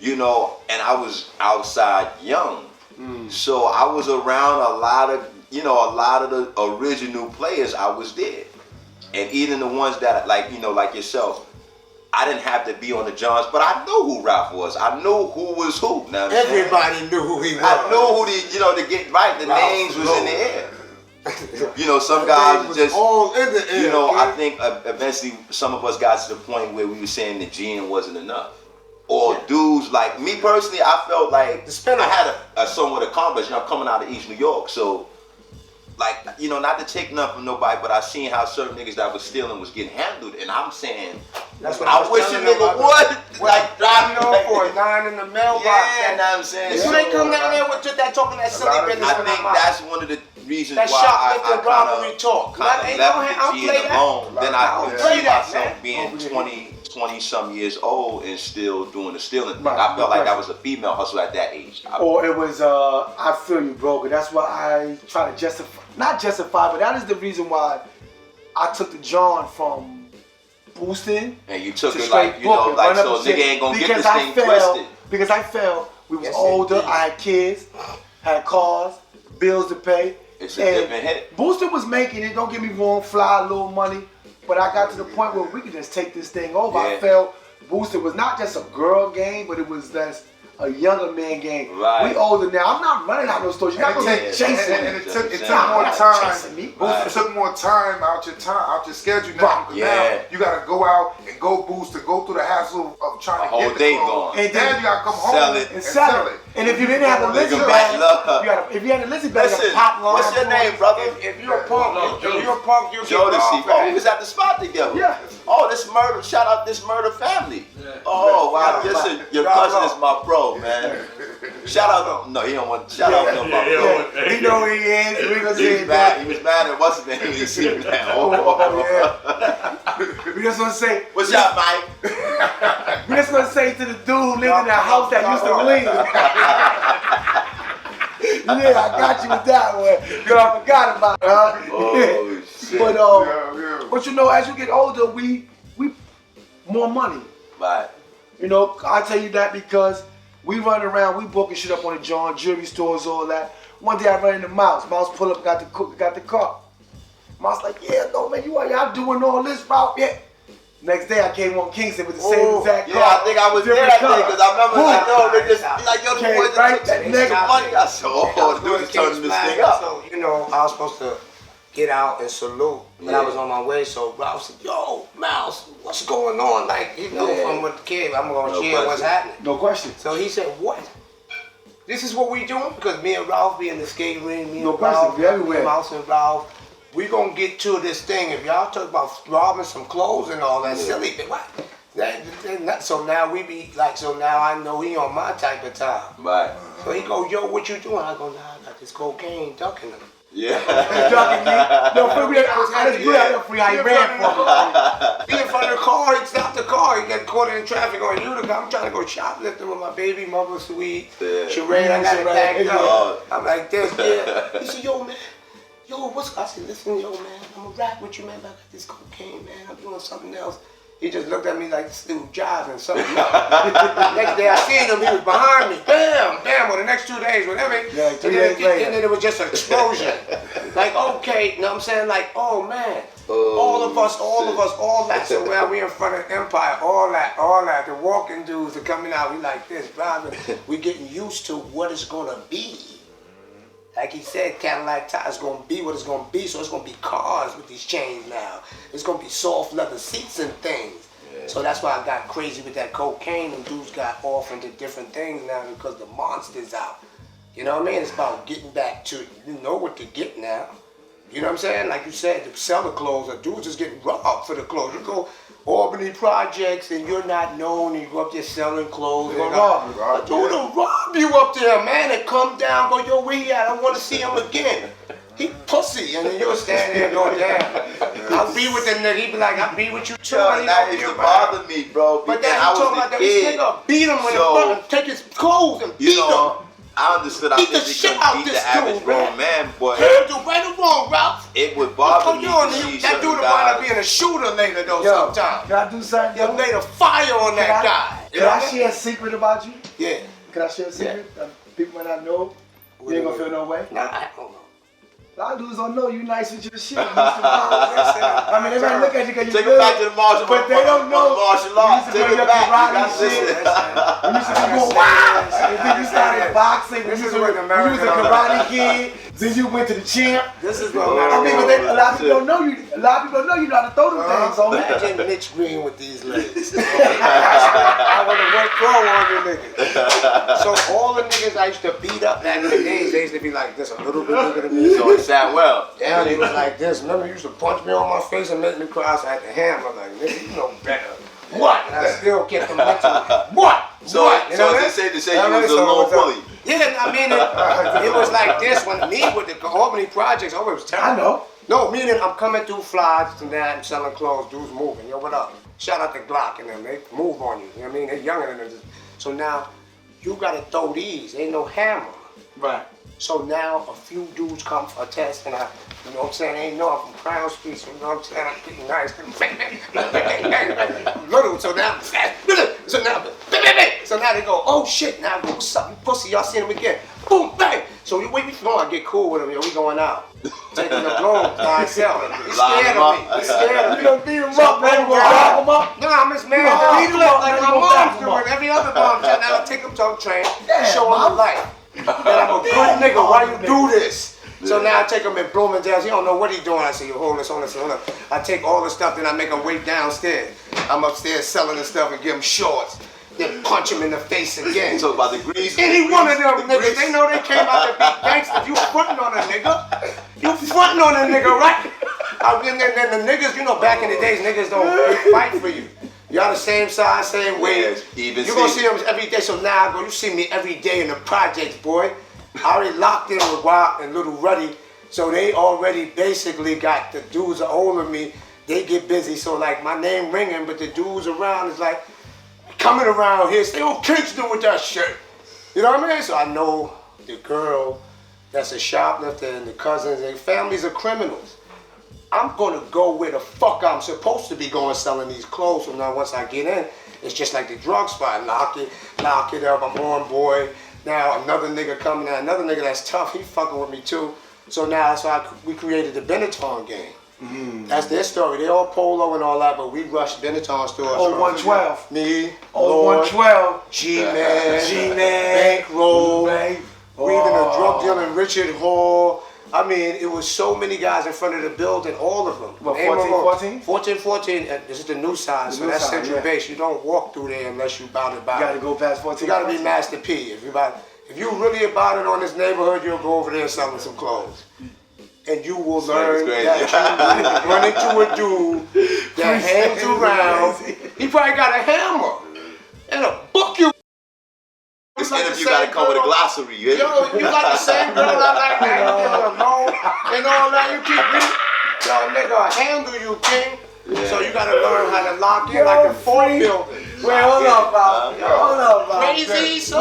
S3: and I was outside young, so I was around a lot of the original players. I was there. And even the ones that, like yourself, I didn't have to be on the Johns, but I knew who Ralph was. I knew who was who.
S2: Everybody knew who he was.
S3: I knew who the names was in the air. Some guys just,
S2: all in the air.
S3: I think eventually some of us got to the point where we were saying the G'ing wasn't enough. Or dudes, like me personally, I felt like I had a somewhat accomplished, coming out of East New York, so not to take nothing from nobody, but I seen how certain niggas that was stealing was getting handled, and I'm saying,
S2: that's what
S3: I wish a nigga would, like,
S2: drop it off for a 9 in the mailbox.
S3: Yeah, know what I'm saying?
S2: So they come down there with that talking that silly business.
S3: I think that's one of the reasons
S2: that
S3: why I
S2: kind of left the G
S3: alone. Then I could see myself being 20 some years old and still doing the stealing thing. I felt like that was a female hustle at that age.
S1: Or it was, I feel you, bro, but that's why I try to not justify, but that is the reason why I took the John from boosting.
S3: And you took it like, so nigga ain't gonna get this thing twisted.
S1: Because I felt we was older, I had kids, had cars, bills to pay.
S3: It's a different hit.
S1: Boosting was making it, don't get me wrong, fly a little money. But I got to the point where we could just take this thing over. I felt Booster was not just a girl game, but it was just a younger man game.
S3: Right.
S1: We older now. I'm not running out those stores. You're not going to be chasing me.
S4: And it took more time. It took more time out your schedule now. Now you got to go out and go Booster, go through the hassle of trying to get the clothes. And then you got to come home and sell it.
S1: And if you didn't have a Lizzie bag, if you had a Lizzie bag, you pop long.
S3: What's your name, brother?
S2: If you're a punk, you'll get
S3: Jodeci. Oh, we was at the spot together.
S1: Yeah.
S3: Oh, this murder! Shout out this murder family. Oh wow, your cousin is my bro, man. Shout out! No, he don't want. Shout out to my bro.
S1: He know who he is. We gonna see him.
S3: He was mad at what's his name. He see him now.
S1: We just gonna say.
S3: What's up, Mike?
S1: We just gonna say to the dude who lived in that house that used to lean. Yeah, I got you with that one. Girl, I forgot about it, huh?
S3: Oh shit.
S1: But as you get older, we more money.
S3: Right.
S1: I tell you that because we run around, we booking shit up on the John, jewelry stores, all that. One day I ran into Mouse. Mouse pull up, got the car. Mouse like, yeah, no man, y'all doing all this, bro? Yeah. Next day I came on Kingston with the same exact car.
S3: Yeah, I think I was there that day because I remember they just like, yo, the boys
S1: right,
S3: took some nigga money. I said, the dude is turning this thing up.
S2: So, I was supposed to get out and salute, but I was on my way. So Ralph said, yo, Mouse, what's going on? Like, from with the kid, I'm going to hear what's happening.
S1: No question.
S2: So he said, what? this is what we doing because me and Ralph be in the skate ring. Me
S1: No
S2: and
S1: question,
S2: Ralph,
S1: we everywhere.
S2: Mouse and Ralph. We gonna get to this thing. If y'all talk about robbing some clothes and all that silly thing, what? So now we be like, so now I know he on my type of time.
S3: Right.
S2: So he go, yo, what you doing? I go, nah, I got this cocaine ducking him.
S3: Yeah.
S1: Ducking me. No, free. I ran from
S2: He in front of the car, he stopped the car, he got caught in traffic on Utica. I'm trying to go shoplifting with my baby mother, sweet. Sheree, I got it backed up. I'm like this, yeah. He said, yo, man. Yo, what's, I said, listen, yo, man, I'm gonna rap with you, man, but I got this cocaine, man. I'm doing something else. He just looked at me like this dude jiving something else. Next day I seen him, he was behind me. Bam, bam, well, the next 2 days, whatever.
S1: Yeah, 3 days later.
S2: And then it was just an explosion. Like, okay, you know what I'm saying? Like, oh, man. All of us, all that. So now we in front of Empire, all that. The walking dudes are coming out, we like this, driving. We getting used to what it's gonna be. Like he said, Cadillac tires gonna be what it's gonna be, so it's gonna be cars with these chains now. It's gonna be soft leather seats and things. Yeah. So that's why I got crazy with that cocaine and dudes got off into different things now because the monster's out. You know what I mean? It's about getting back to, you know what to get now. You know what I'm saying? Like you said, to sell the clothes, the dudes is getting robbed for the clothes. You go Albany Projects and you're not known and you go up there selling clothes. They're gonna rob you. A dude will rob you up there, man, and come down, go, yo, where he at? I want to see him again. He pussy, and then you'll stand there going, damn. I'll be with the nigga. He be like, I'll be with you too.
S3: Yo, that used to bother me, bro.
S2: But then he talking about that this nigga beat him with a button, take his clothes and beat him.
S3: I understood I physically beat the average grown man, but
S2: do right or wrong, Ralph.
S3: it would bother me to see
S2: that dude
S3: certain
S2: wind up
S3: guys.
S2: being a shooter later though sometimes.
S1: Can I do something?
S2: You laid a fire on that guy.
S1: Can I share a secret about you?
S2: Yeah.
S1: Can I share a secret? People might not know. You ain't gonna feel no way.
S2: Nah, I don't know.
S1: A lot of dudes don't know you nice with your shit. I mean, they might look at you because you're
S3: Take it back to the martial
S1: but they don't know.
S3: martial arts.
S1: You used to
S3: Take it
S1: do your
S3: back.
S1: karate
S3: You got
S1: shit.
S3: this.
S1: You used to be going wild. And then you started boxing.
S2: This is
S1: you
S2: what
S1: was
S2: America
S1: a karate kid. Then you went to the champ.
S2: This is what
S1: I mean, but a lot of people don't know you. A lot of people don't know you know how to throw them things. So
S2: imagine Mitch Green with these legs. I want to work pro on you niggas. So all the niggas I used to beat up back in the days, they used to be like this, a little bit bigger than me.
S3: So it sat well.
S2: Yeah, they was like this. Remember, you used to punch me on my face and make me cry. So I had to hammer like, nigga, you know better. What? And I still kept them mentally. What?
S3: So,
S2: what? You know
S3: so is it safe to say you was a little bully?
S2: Yeah, I mean, it was like this when me with the Albany Projects, oh, it was terrible.
S1: I know.
S2: No, meaning I'm coming through flies and that, I'm selling clothes, dudes moving. Yo, what up? Shout out to Glock and them, they move on you. You know what I mean? They're younger than us. So now, you gotta throw these. Ain't no hammer.
S1: Right. So
S2: now a few dudes come for a test and I, you know what I'm saying, they ain't know I'm from Crown Street, so you know what I'm saying, I'm getting nice. Little, so now, so now they go, oh shit, now I go, what's up, you pussy, y'all seen him again. Boom, bang. So we before I get cool with him, yo, we going out. Taking the blow by himself. He's scared of me. He's scared of me.
S1: You done beat him up, man. You gonna lock him up?
S2: No, I'm his man. Beat him up like my mom's doing. Every other mom, now I take him to a train, show him the life. And I'm a good nigga, why you do this? So now I take him in Bloomingdale's, he don't know what he doing. I say, yo, hold this. I take all the stuff, then I make him wait downstairs. I'm upstairs selling the stuff and give him shorts. Then punch him in the face again.
S3: Talk about the grease.
S2: Any one of them niggas, they know they came out to be gangsters. You frontin' on a nigga. You frontin' on a nigga, right? And then the niggas, you know, back in the days, niggas don't fight for you. Y'all the same size, same weight.
S3: Even
S2: you gonna see them every day. So now I go, you see me every day in the projects, boy. I already locked in with Wild and Little Ruddy. So they already basically got the dudes are older than me. They get busy. So like my name ringing, but the dudes around is like, coming around here, stay on Kingston with that shit. You know what I mean? So I know the girl that's a shoplifter and the cousins and families are criminals. I'm gonna go where the fuck I'm supposed to be going selling these clothes. So now once I get in, it's just like the drug spot. Lock it up, I'm on boy. Now another nigga coming out, another nigga that's tough, he fucking with me too. So now that's why we created the Benetton gang. That's their story. They all polo and all that, but we rushed Benetton stores.
S1: Oh, 112.
S2: Me,
S1: Oh,
S2: Lord,
S1: 112.
S2: G-Man,
S1: G-Man,
S2: Bankroll,
S1: Bank.
S2: we even a drug dealer, Richard Hall. I mean, it was so many guys in front of the building, all of them.
S1: What, 1414?
S2: 1414, this is the new side, so that's Central Base. You don't walk through there unless you bout it by.
S1: You gotta go past 14.
S2: You gotta be Master P. If you really about it on this neighborhood, you'll go over there selling some clothes. And you will learn that you run into a dude that hangs around. He probably got a hammer and a book you.
S3: This interview gotta come with a glossary.
S2: Yo, you like the same girl I like that. You leave her alone and all that. You keep me. Yo, nigga, handle you, king. Yeah. So you gotta learn how to lock in like a phone building.
S1: Wait, hold up, Bob. Hold up, Bob.
S2: Crazy, son.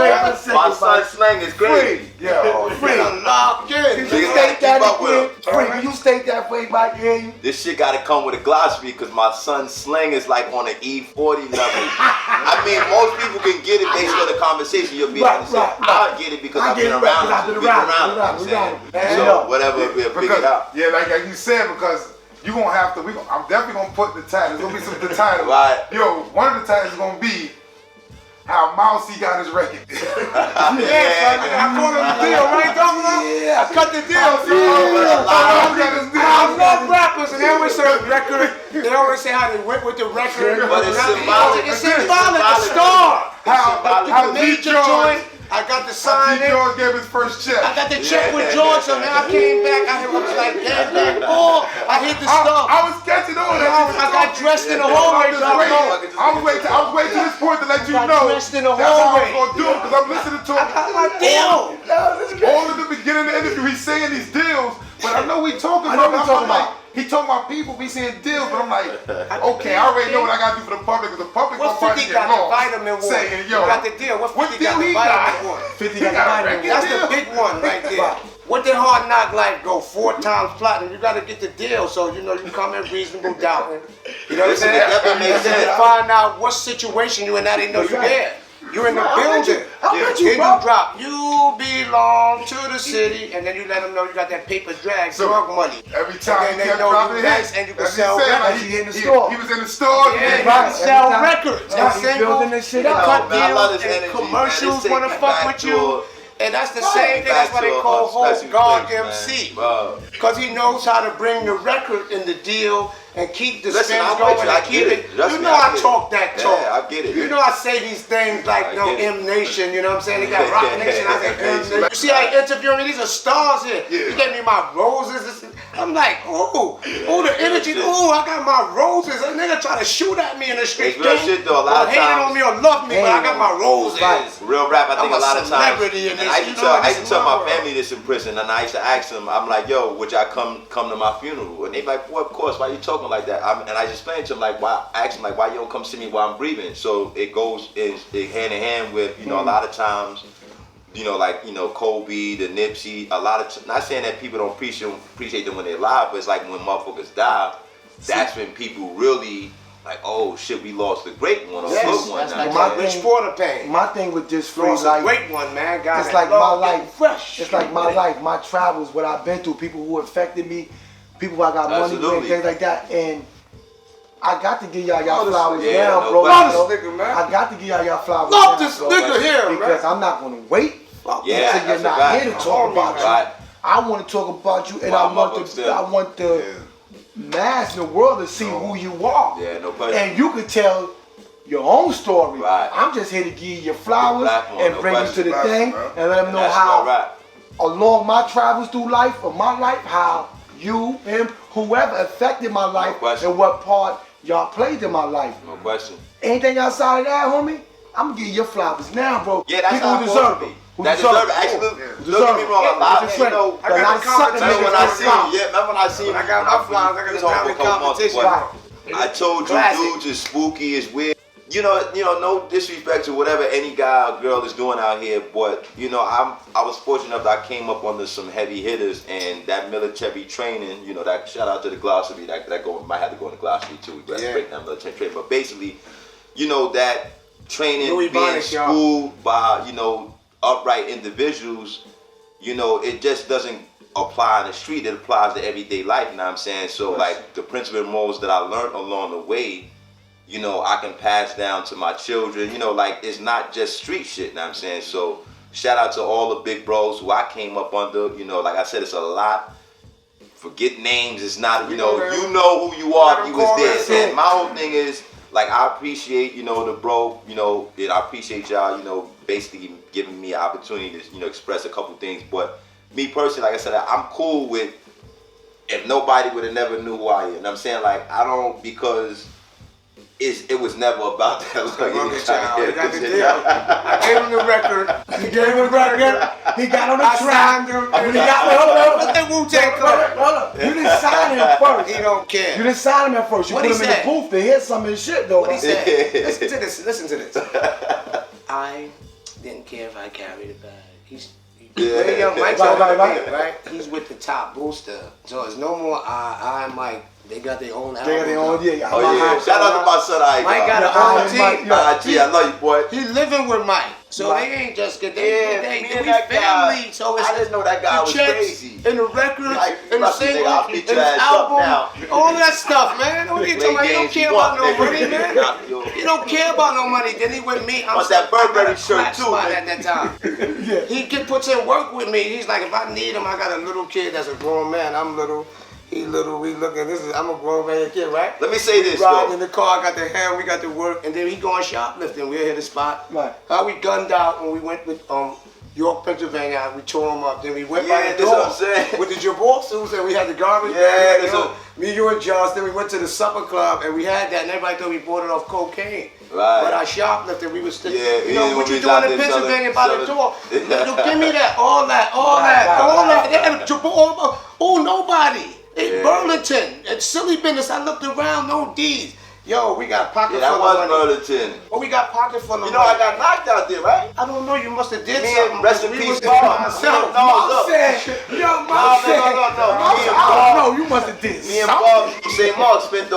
S3: My son's slang is crazy.
S2: Yo, free. Lock in.
S1: Did you state that again? Free, will you state that for anybody to hear you?
S3: This shit gotta come with a glossary because my son's slang is like on an E40 level. I mean, most people can get it based on the conversation. You'll be able to say, I get it because I've been around. So whatever, we'll figure it out.
S4: Yeah, like you said, because you gonna have to. I'm definitely gonna put the title. There's gonna be some the title.
S3: Right.
S4: Yo, one of the titles is gonna be how Mousy got his record.
S2: I called him the deal, right, Governor?
S1: Yeah.
S2: I cut the deal, son. I love rappers, and they always say record. They always say how they went with the record.
S3: But it's symbolic.
S2: It's symbolic. The star.
S4: How
S2: major joint. I got the sign in.
S4: George gave his first check.
S2: I got the check with George, so now I came back. I was like, damn, oh, I hit the stuff.
S4: I was catching on that.
S2: I got dressed in the hallway.
S4: I was waiting to this point to let you know
S2: dressed in the
S4: that's how I was
S2: hallway.
S4: gonna do it because I'm listening to him.
S2: I got my deal.
S4: All in the beginning of the interview, he's saying these deals, but I know we talking about. He talking about people be saying deals, but I'm like, okay, I already know what I gotta do for the public because the public
S2: What
S4: gonna
S2: 50 got the vitamin one?
S4: Saying, yo,
S2: got the deal. What 50 got the vitamin one?
S1: 50 got the vitamin one.
S2: That's the big one right there. What did Hard Knock Life go 4 times platinum? You gotta get the deal, so you know you come in reasonable doubt. You know what I'm saying?
S3: That makes sense.
S2: Find out what situation you in. Now they know you there. You in the building. Then you drop. You belong to the city, and then you let them know you got that paper drag, drug money.
S4: Every time
S2: and they know you nice, and you can sell records.
S1: He in the store.
S4: He was in the store.
S2: Yeah, you can sell records.
S1: He's building this shit up.
S2: Cut deals and commercials wanna fuck with you. And that's the same thing, that's why they call Hope God MC. Because he knows how to bring the record in the deal and keep the spins going and keep it. You know I talk that talk.
S3: Yeah, I get it.
S2: You know I say these things like M Nation, you know what I'm saying? They got Rock Nation, I say M Nation. You see how he interviewing me? These are stars here. He gave me my roses. I'm like, ooh, the energy, I got my roses. A nigga try to shoot at me in the street.
S3: It's real shit though, a lot of times.
S2: Hating on me or love me, but I got my roses.
S3: Real rap, I think a lot of times.
S2: And
S3: I used to tell my family this in prison, and I used to ask them, I'm like, yo, would y'all come to my funeral? And they like, well, of course, why you talking like that? And I just explained to them, like, I asked them, like, why you don't come see me while I'm breathing? So it goes hand in hand with, you know, a lot of times, you know, like, you know, Kobe, the Nipsey, a lot of, not saying that people don't appreciate them when they're alive, but it's like when motherfuckers die, that's when people really, like, oh shit, we lost a great one, or a good one.
S2: That's like Rich Porter pain.
S1: My thing with this free
S2: lost
S1: life,
S2: a great one, man. God,
S1: it's like my life.
S2: Fresh.
S1: It's like my life, my travels, what I've been through, people who affected me, people who I got money with, things like that, and I got to give y'all flowers now, bro.
S2: Love this nigga, man.
S1: I got to give y'all flowers
S2: Love
S1: now,
S2: this nigga here, man.
S1: because I'm not gonna wait until you're not here to talk about you. I want to talk about you, and I want the mass in the world to see who you are.
S3: Yeah, no question.
S1: And you can tell your own story.
S3: Right.
S1: I'm just here to give you your flowers and bring you to the thing and let them know
S3: that's
S1: how, along my travels through life, or my life, how you, him, whoever affected my life and what part y'all played in my life.
S3: No question.
S1: Anything outside of that, homie, I'm gonna give you your flowers now, bro.
S3: Yeah, that's
S1: people
S3: how
S1: who deserve it.
S3: That deserve it. Actually, don't get me wrong, a lot of you know,
S2: I got the competition.
S3: when I see you, remember when I see you,
S2: I got my flowers, I got the competition.
S3: I told you dudes is spooky, is weird. You know, no disrespect to whatever any guy or girl is doing out here, but you know, I was fortunate enough that I came up under some heavy hitters, and that military training, you know, that shout out to the Glossary, that might have to go in the Glossary too. We break down military training, but basically, you know, that training, being schooled by, you know, upright individuals, you know, it just doesn't apply in the street. It applies to everyday life. You know what I'm saying? So like the principles and morals that I learned along the way, you know, I can pass down to my children. You know, like it's not just street shit. You know what I'm saying? So shout out to all the big bros who I came up under. You know, like I said, it's a lot. Forget names. It's not, you know who you are if you was there. And my whole thing is, like I appreciate, you know, the bro, you know, and I appreciate y'all, you know, basically giving me an opportunity to, you know, express a couple things. But me personally, like I said, I'm cool with if nobody would have never knew who I am. You know what I'm saying? Like I don't, because it was never about that. Like,
S2: he got the deal. I gave him the record.
S1: You gave him the record. He got on the track.
S2: Signed him.
S1: When he got hold
S2: What's that Wu-Tang Clan?
S1: Hold up. You didn't sign him first.
S2: He don't care.
S1: You didn't sign him at first. You
S2: What
S1: put
S2: he
S1: him in
S2: said?
S1: the booth to hit some of his shit though.
S2: What he said? Listen to this. Listen to this. I didn't care if I carried a bag. He's very young Mike's right? He's with the top booster. So it's no more I'm Mike. They got their own album.
S1: They got their own, yeah.
S3: Oh yeah, shout out to my son Ike.
S2: Mike got a whole team.
S3: I love you, boy.
S2: He living with Mike. So they ain't just good.
S3: Me and that
S2: family.
S3: guy,
S2: So it's
S3: I just know that guy was crazy.
S2: And the records,
S3: Like,
S2: and the
S3: trust me, nigga,
S2: singles,
S3: I'll
S2: and
S3: beat
S2: the
S3: your ass up
S2: album,
S3: now.
S2: all that stuff, man. Don't you talking about? He don't care about no money, man. He don't care about no money. Then he with me. I'm
S3: Want that Burberry shirt
S2: crack
S3: too,
S2: spot
S3: man.
S2: at that time. He puts in work with me. He's like, if I need him, I got a little kid that's a grown man. I'm little. He little, we looking, I'm a grown man kid, right?
S3: Let me say this,
S2: Riding
S3: though.
S2: in the car, I got the hair, we got the work, and then he going shoplifting. We'll hit the spot.
S1: Right.
S2: How we gunned out when we went with York, Pennsylvania. We tore him up. Then we went by the
S3: that's
S2: door
S3: what I'm saying.
S2: with the jabot suits, and we had the garbage
S3: Yeah,
S2: bag.
S3: that's
S2: Me, you, and Josh. Then we went to the supper club, and we had that, and everybody thought we bought it off cocaine.
S3: Right.
S2: But I shoplifted. We was still,
S3: Yeah,
S2: you know,
S3: yeah,
S2: what
S3: we
S2: you
S3: was out
S2: doing in
S3: there
S2: Pennsylvania
S3: selling-
S2: by the door? Look, give me that, all that. They had a jabot. Oh, nobody. In Burlington, it's silly business. I looked around, no D's. Yo, we got pocket
S3: Yeah, that
S2: full
S3: was
S2: of money.
S3: Burlington.
S2: Oh, we got pocket full of
S3: You know
S2: money.
S3: I got knocked out there, right?
S2: I don't know, you must have did
S3: Me
S2: something.
S3: and rest in
S2: We
S3: peace,
S2: was there by
S3: Bob.
S2: myself.
S3: No,
S1: Mom
S3: look.
S1: said, yo, Mom said,
S3: No.
S1: Mom
S3: Me
S1: said,
S3: and
S1: I
S3: Bob-
S1: don't know, you must have did
S3: Me and
S1: something.
S3: Bob from St. Mark's spent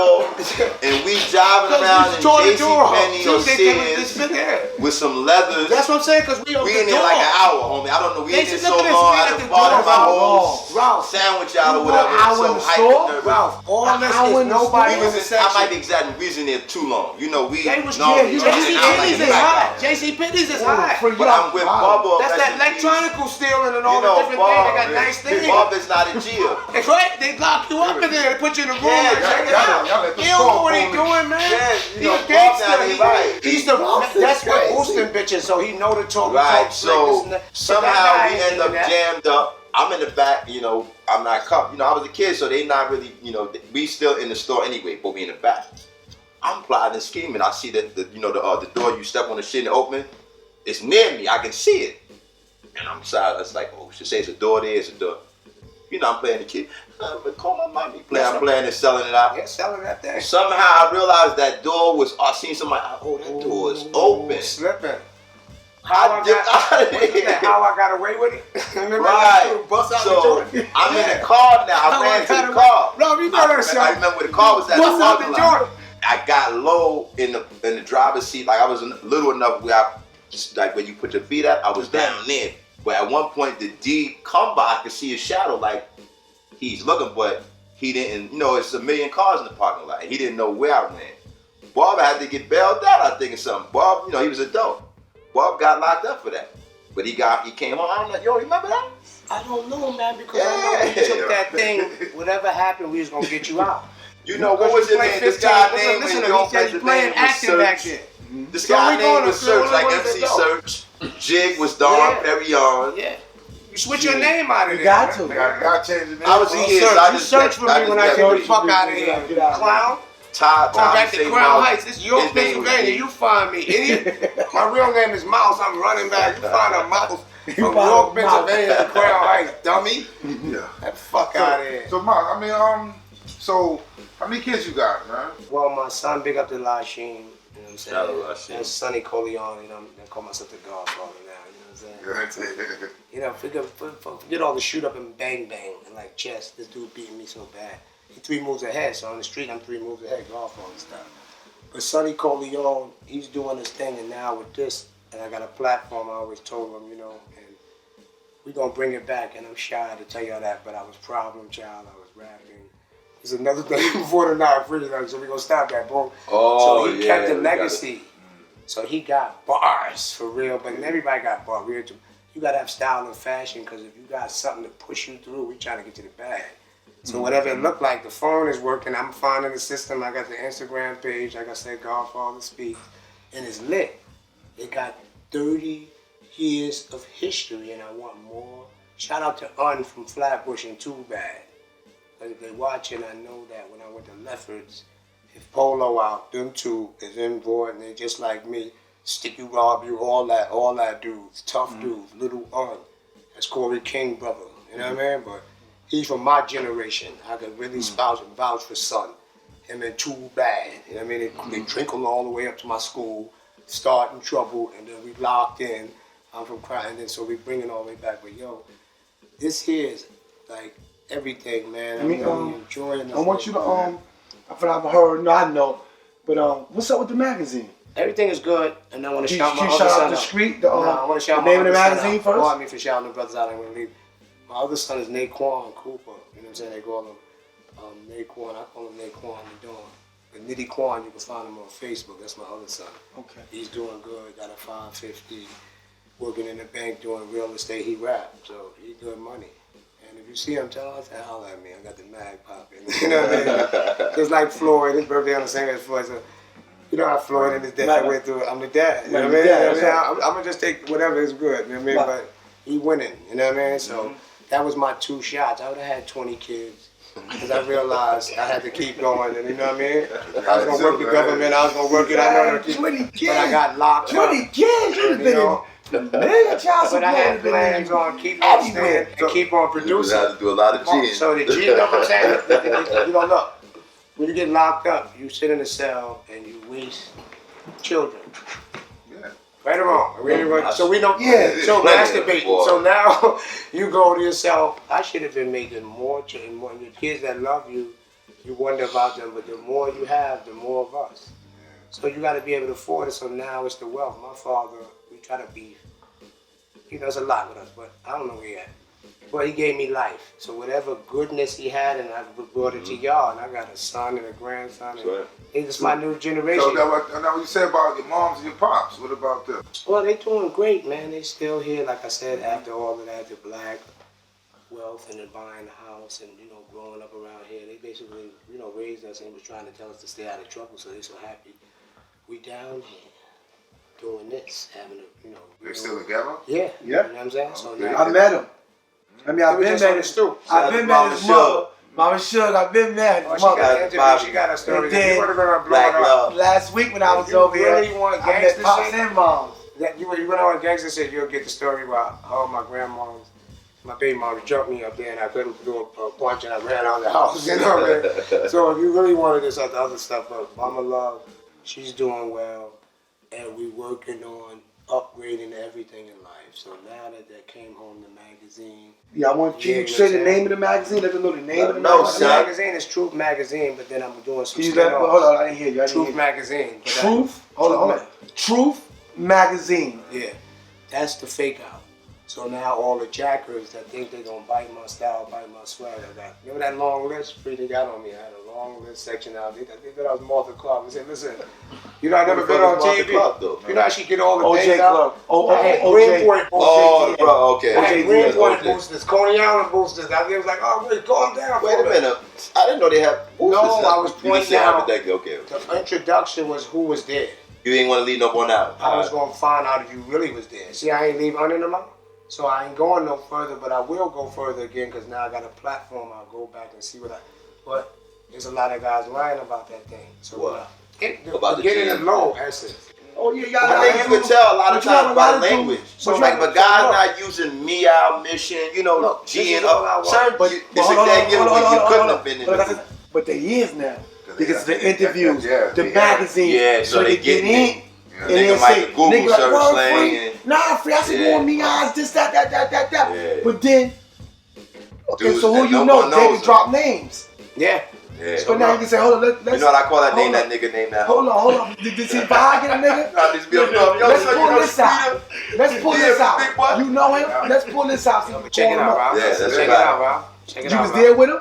S3: and we driving around in JCPenney or Sears with some leathers.
S2: That's what I'm saying, because we
S3: We in there like an hour, homie. I don't know. We in there so
S2: look at this,
S3: long.
S2: we
S3: I
S2: at
S3: done
S2: the
S3: bought
S2: door,
S3: my whole
S2: Ralph.
S3: sandwich out or
S1: You
S3: whatever.
S1: bought an hour in the store?
S3: nervous.
S2: Ralph, all this
S1: hour
S2: is
S1: in the
S2: nobody
S1: store?
S2: in the
S3: I
S2: section.
S3: might be exaggerating. We was in there too long. You know, we.
S2: They was
S3: normally
S1: you-
S3: running
S2: JC
S3: out like
S2: Penney's
S3: a
S2: is
S3: black
S2: high.
S3: guy.
S2: JC Penney's is high.
S3: But I'm with Bubba.
S2: That's that electronical stealing and all the different things. They got nice things.
S3: Bob is not in jail.
S2: That's right. They lock you up in there. They put you in a room
S3: Yeah,
S2: and check it
S4: y'all
S2: out.
S4: let the
S2: You don't know what he
S4: store
S2: doing, man.
S3: Yeah,
S2: He
S3: you know,
S2: a
S3: Bob
S2: gangster.
S3: down there, right.
S2: He's the
S1: Bob is
S2: that's what
S1: crazy.
S2: boosting bitches. So he know the talk.
S3: Right.
S2: Talk slick, this
S3: So
S2: and that.
S3: somehow we end up
S2: that.
S3: jammed up. I'm in the back. You know, I'm not cuffed. You know, I was a kid, so they not really. You know, we still in the store anyway, but we in the back. I'm plotting and scheming. I see that the door you step on the shit and open, it's near me. I can see it, and I'm sorry. It's like, oh, she says a door there, it's a door. You know, I'm playing the kid. Call my mommy. I'm playing and selling it out.
S2: Yeah, selling that thing.
S3: Somehow I realized that door was. I seen somebody. Oh, that door is open.
S2: Slipping.
S3: I dipped out of
S2: What's
S3: there.
S2: that, how I got away with it? Remember
S3: Right.
S2: bust out
S3: So
S2: the joint?
S3: I'm in the car now. I
S2: How
S3: ran
S2: I
S3: to
S2: got
S3: the
S2: away-
S3: car.
S2: No, you know that shit.
S3: I remember where the car was at.
S2: Bust out the
S3: parking lot.
S2: joint.
S3: I got low in the driver's seat. Like I was little enough where I just like where you put your feet at. I was down there. But at one point the D come by, I could see his shadow. Like he's looking, but he didn't. You know, it's a million cars in the parking lot. He didn't know where I went. Bob had to get bailed out. I think or something. Bob, you know, he was adult. Bob got locked up for that. But he came on. I'm like, yo, remember that?
S2: I don't know, man, because I know we took that thing. Whatever happened, we was gonna get you out.
S3: You know, what was his name? This guy named
S2: Listen,
S3: Your
S2: he said he
S3: Place
S2: playing
S3: name was
S2: acting back
S3: Search.
S2: then.
S3: This
S2: So
S3: guy
S2: we
S3: named
S2: gonna
S3: was Search,
S2: feel
S3: like
S2: what
S3: MC
S2: they go.
S3: Search. Jig was Don
S2: Yeah.
S3: Perignon.
S2: Yeah. You switch your name out of there.
S1: You got to.
S4: Y'all changing the name.
S3: I was
S2: You
S3: here,
S2: search,
S3: so I
S2: you
S3: just
S2: search for me when I get the fuck out of here.
S1: Get out.
S2: Clown.
S3: Todd,
S2: Going back to
S3: St.
S2: Crown
S3: Mark.
S2: Heights. This is York,
S3: His name was
S2: Pennsylvania.
S3: D.
S2: You find me, idiot. My real name is Mouse. I'm running back. You find a mouse from
S1: find
S2: York,
S1: a mouse.
S2: Pennsylvania to Crown Heights, dummy.
S4: Yeah.
S2: That fuck out of here.
S4: So, Mark, I mean, so how many kids you got, man?
S2: Well, my son, big up to Lasheen. You know what I'm saying?
S3: Shout out to Lasheen.
S2: And Sonny Coleon, you know, I call myself the Godfather now, you know what I'm saying? You know, forget all the shoot up and bang bang and like chess. This dude beating me so bad. He 3 moves ahead, so on the street I'm 3 moves ahead, Godfather style. But Sonny Coleon, he's doing his thing, and now with this, and I got a platform, I always told him, you know, and we're gonna bring it back, and I'm shy to tell y'all that, but I was problem child, I was rapping. There's another thing before the night free, so we're gonna stop that, boom.
S3: Oh,
S2: so he
S3: yeah,
S2: kept the
S3: we got
S2: legacy. So he got bars for real, but everybody got bars. You gotta have style and fashion, because if you got something to push you through, we trying to get to the bag. So whatever it looked like, the phone is working. I'm finding the system. I got the Instagram page, like I said, Godfather Speaks, and it's lit. It got 30 years of history, and I want more. Shout out to Un from Flatbush and Too Bad. If they're watching, I know that when I went to Lefferts, if Polo out, them two is in void, and they just like me. Stick you, rob you, all that dudes, tough dudes, little Un. That's Corey King, brother. You know what I mean? But he's from my generation. I could really spouse and vouch for Son. Him and Too Bad. You know what I mean? They trickle all the way up to my school, starting trouble, and then we locked in. I'm from crying, and then so we bring it all the way back. But yo, this here is like everything, man. I'm really enjoying this.
S1: I want you to I've heard, no, I know, but what's up with the magazine?
S2: Everything is good, and I want to shout my other
S1: son out. I want to shout the name of the magazine first.
S2: Pardon me for shouting the brothers out. I'm gonna leave. My other son is Naquan Cooper. You know what I'm saying? They call him Naquan. I call him Naquan. But Nitty Quan, you can find him on Facebook. That's my other son.
S1: Okay.
S2: He's doing good. Got a 550. Working in the bank doing real estate. He rap, so he good money. And if you see him, tell him to holler at me. I got the mag popping. You know what I mean? Just like Floyd. His birthday on the same as Floyd. So, you know how Floyd and his dad went through it. I'm the dad. You know what I mean? I'm going to just take whatever is good. You know what I mean? But he winning. You know what I mean? So that was my 2 shots. I would have had 20 kids. Because I realized I had to keep going. And you know what I mean? I was going to work the government. I was going to work it. I know that
S1: 20 kids.
S2: But I got locked
S1: 20
S2: up.
S1: kids? You've been in child support.
S2: But I had plans on keep on staying and keep on producing.
S3: You have to do a lot of G's.
S2: So the G, you know what I'm saying? You don't know. When you get locked up, you sit in a cell and you waste children.
S4: Yeah.
S2: Right or wrong? So we don't.
S1: Yeah.
S2: So masturbate. So now you go to yourself. I should have been making more children. More your kids that love you, you wonder about them. But the more you have, the more of us. So you got to be able to afford it. So now it's the wealth. My father, we try to be. He does a lot with us, but I don't know where he at. But he gave me life. So whatever goodness he had, and I brought it to y'all, and I got a son and a grandson. And it's my new generation.
S4: So now what you said about your moms and your pops, what about them?
S2: Well, they doing great, man. They still here, like I said, after all of that, the black wealth and then buying a house and, growing up around here. They basically, raised us and was trying to tell us to stay out of trouble, so they're so happy. We down here doing this, having a,
S4: They're still together?
S2: Yeah.
S1: Yeah.
S2: You know what I'm saying? So now,
S1: I met him. I mean, I've been met his mother. Mama Suge, I've been met his mother.
S2: She got a story.
S1: Then,
S2: You want to blow it up.
S1: Last week when I was over here,
S2: really want
S1: I met pops and moms.
S2: You went on gangster shit, you'll get the story about how my grandma's, my baby mom jumped me up there and I couldn't do a punch and I ran out of the house, you know what I mean? So if you really wanted this other stuff, but Mama Love, she's doing well and we working on upgrading everything in life. So now that came home, the magazine.
S1: Yeah, I want you to say the name of the magazine. Let them know the name of the magazine.
S2: The magazine is Truth Magazine, but then I'm doing some
S1: spin-offs. Hold on, I didn't hear you.
S2: Truth Magazine.
S1: Truth? Hold on. Truth Magazine.
S2: Yeah, that's the fake out. So now all the jackers that think they're going to bite my style, bite my swag, I got. Remember that long list Freddie got on me? I had a long list section out. They thought I was Martha Clark. I said, listen, I've never been on TV. You know how she get all the things out? I had Greenpoint boosters.
S3: Oh, bro, okay.
S2: I had Greenpoint boosters, Coney Island boosters. They was like, oh, wait, calm down.
S3: Wait a minute. I didn't know they had boosters.
S2: No, I was pointing out.
S3: Okay.
S2: The introduction was who was there.
S3: You didn't want to leave no one out.
S2: I was going to find out if you really was there. See, I ain't leave under them out. So I ain't going no further, but I will go further again because now I got a platform. I'll go back and see but there's a lot of guys lying about that thing. So
S3: about
S2: getting the low essence.
S1: Oh yeah,
S3: you can tell a lot of times by language. So like, but guys not using me, our mission, G and up. It's executive when you couldn't have been in the.
S1: But they is now because the interviews, the magazine.
S3: Yeah, so they get in.
S1: And they say,
S3: Google search slang.
S1: Nah, free. I said, more me eyes, this, that.
S3: Yeah.
S1: But then, okay,
S3: Dudes
S1: so who you know? They can drop names.
S2: Yeah.
S1: So now you can say, hold on, let's.
S3: You know what I call that name? That nigga name that.
S1: Hold on. Did he buy get a nigga?
S3: Let's pull
S1: this out. Let's pull this out. You know him? Let's pull this out.
S2: Check it out, Rob.
S3: Yeah, that's
S2: check it out, Rob.
S1: You was there with him?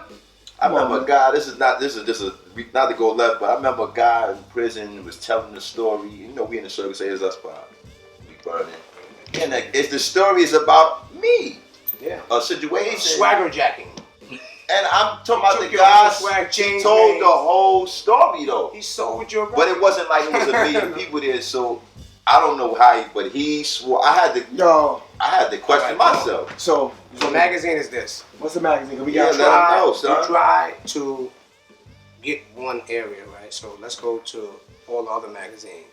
S3: I remember a guy, this is not to go left, but I remember a guy in prison was telling the story. We in the circus say it's us spot. We burning. And the story is about me.
S2: Yeah.
S3: A situation.
S2: Swagger jacking.
S3: And I'm talking about the guy. He told the whole story though.
S2: He sold your.
S3: But it wasn't like it was a million people there, so I don't know how. But he swore. I had to question myself.
S2: So the magazine is this.
S1: What's the magazine? We
S2: try to get one area, right? So let's go to all the other magazines.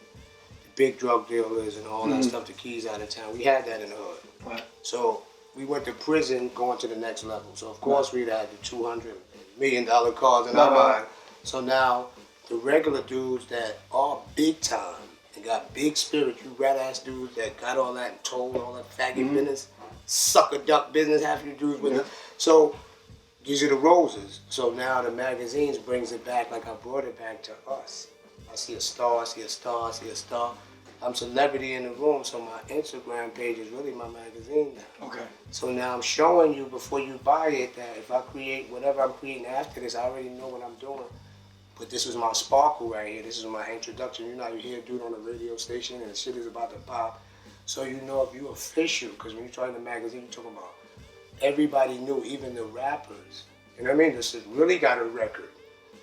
S2: The big drug dealers and all that stuff, the keys out of town. We had that in the hood.
S1: Right.
S2: So we went to prison going to the next level. So of course we'd had the $200 million cars in our mind. So now the regular dudes that are big time and got big spirit, you rat ass dudes that got all that and told all that faggot business, sucker duck business, half you dudes with it. So these are the roses. So now the magazines brings it back like I brought it back to us. I see a star, I see a star, I see a star. I'm celebrity in the room, so my Instagram page is really my magazine now.
S1: Okay.
S2: So now I'm showing you before you buy it that if I create whatever I'm creating after this, I already know what I'm doing. But this is my sparkle right here. This is my introduction. You know, you hear a dude on a radio station and the shit is about to pop. So you know if you official, because when you try in the magazine, you're talking about everybody knew, even the rappers. You know what I mean? This is really got a record.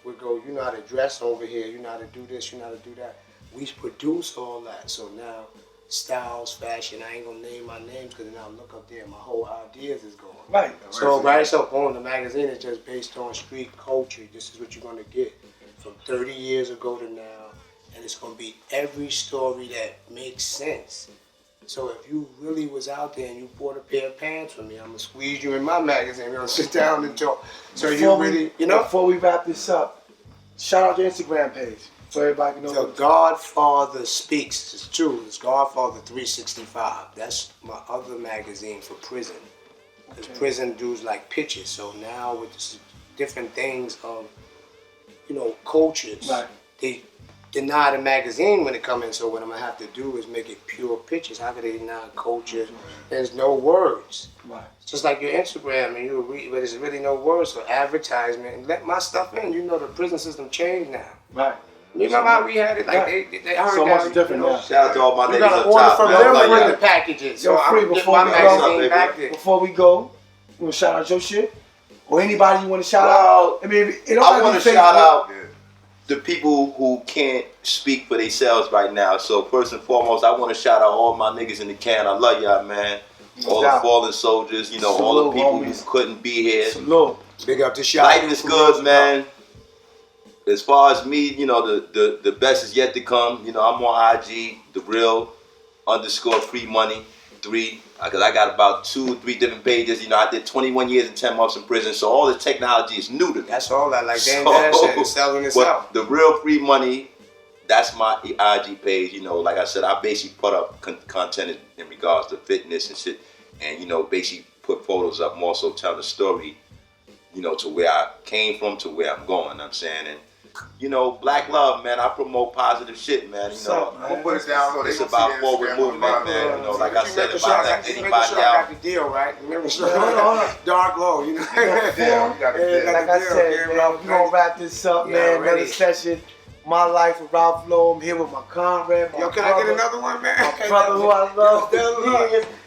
S2: We go, you know how to dress over here, you know how to do this, you know how to do that. We produce all that. So now, styles, fashion, I ain't gonna name my names because then I'll look up there and my whole ideas is going.
S1: Right.
S2: So on the magazine is just based on street culture. This is what you're gonna get from 30 years ago to now. And it's gonna be every story that makes sense. So if you really was out there and you bought a pair of pants for me, I'm gonna squeeze you in my magazine. We're gonna sit down and talk. So before
S1: we wrap this up, shout out your Instagram page so everybody can know.
S2: The Godfather Speaks. It's true. It's Godfather 365. That's my other magazine for prison. Because prison dudes like pictures. So now with this different things of, cultures, they deny the magazine when it comes in. So what I'm gonna have to do is make it pure pictures. How could they deny culture? There's no words.
S1: Right.
S2: It's just like your Instagram, and you read, but there's really no words for advertisement. And let my stuff in. You know the prison system changed now.
S1: Right.
S2: You know how we had it? Like they heard
S1: so much different now.
S3: Shout out to all my niggas
S2: you gotta order from them bring the packages. So I'm gonna get my magazine back there.
S1: Before we go, you wanna shout out your shit? Or anybody you wanna shout out? I mean,
S3: I wanna shout out the people who can't speak for themselves right now. So first and foremost, I want to shout out all my niggas in the can. I love y'all, man. All the fallen soldiers,
S1: Salute,
S3: all the people
S1: homies.
S3: who couldn't be here.
S1: Salute.
S2: Big up to y'all.
S3: Life is good, man. As far as me, the best is yet to come. I'm on IG, the real _ free money 3. Because I got about 2 or 3 different pages. I did 21 years and 10 months in prison, so all the technology is new to me.
S2: That's all that, like Dan Dash said, selling itself.
S3: The real free money, that's my IG page. Like I said, I basically put up content in regards to fitness and shit, and basically put photos up, more so telling the story, to where I came from to where I'm going. I'm saying, and black love, man. I promote positive shit, man.
S4: I'm gonna put it down so they
S3: it's
S4: can
S3: about
S4: see
S3: forward movement, man.
S2: Like
S3: I said, if I let anybody
S2: got the deal, right? Remember, dark low,
S1: Like I said, man, we gonna wrap this up, man. Another session. My Life with Ralph Lowe. I'm here with my comrade.
S2: Yo, can I get another one, man?
S1: My brother who I love.
S2: Can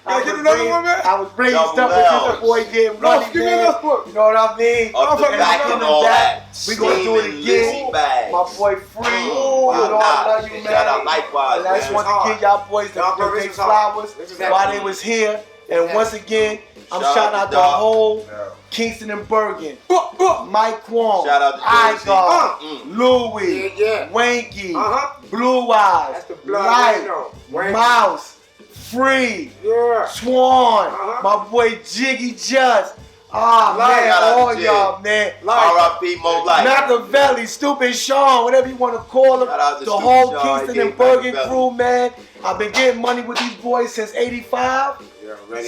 S2: I get another one, man?
S1: I was bringing stuff with the boy getting money, man. You know what I mean?
S3: Up the back and all that.
S1: We gonna do it again. My boy Free. I love you, man.
S3: Shout out likewise,
S1: and I just want to give y'all boys the birthday flowers while they was here. And once again, I'm shouting out the whole Kingston and Bergen, Mike Kwong,
S3: shout out to
S1: Igar, Louis, Wanky, Blue Eyes, Light, Mouse, Free, Swan, my boy Jiggy Just. Man, all y'all, man.
S3: RLPC, Mo Life.
S1: Machiavelli, Stupid Sean, whatever you want to call him. The whole Kingston and Bergen crew, man. I've been getting money with these boys since '85.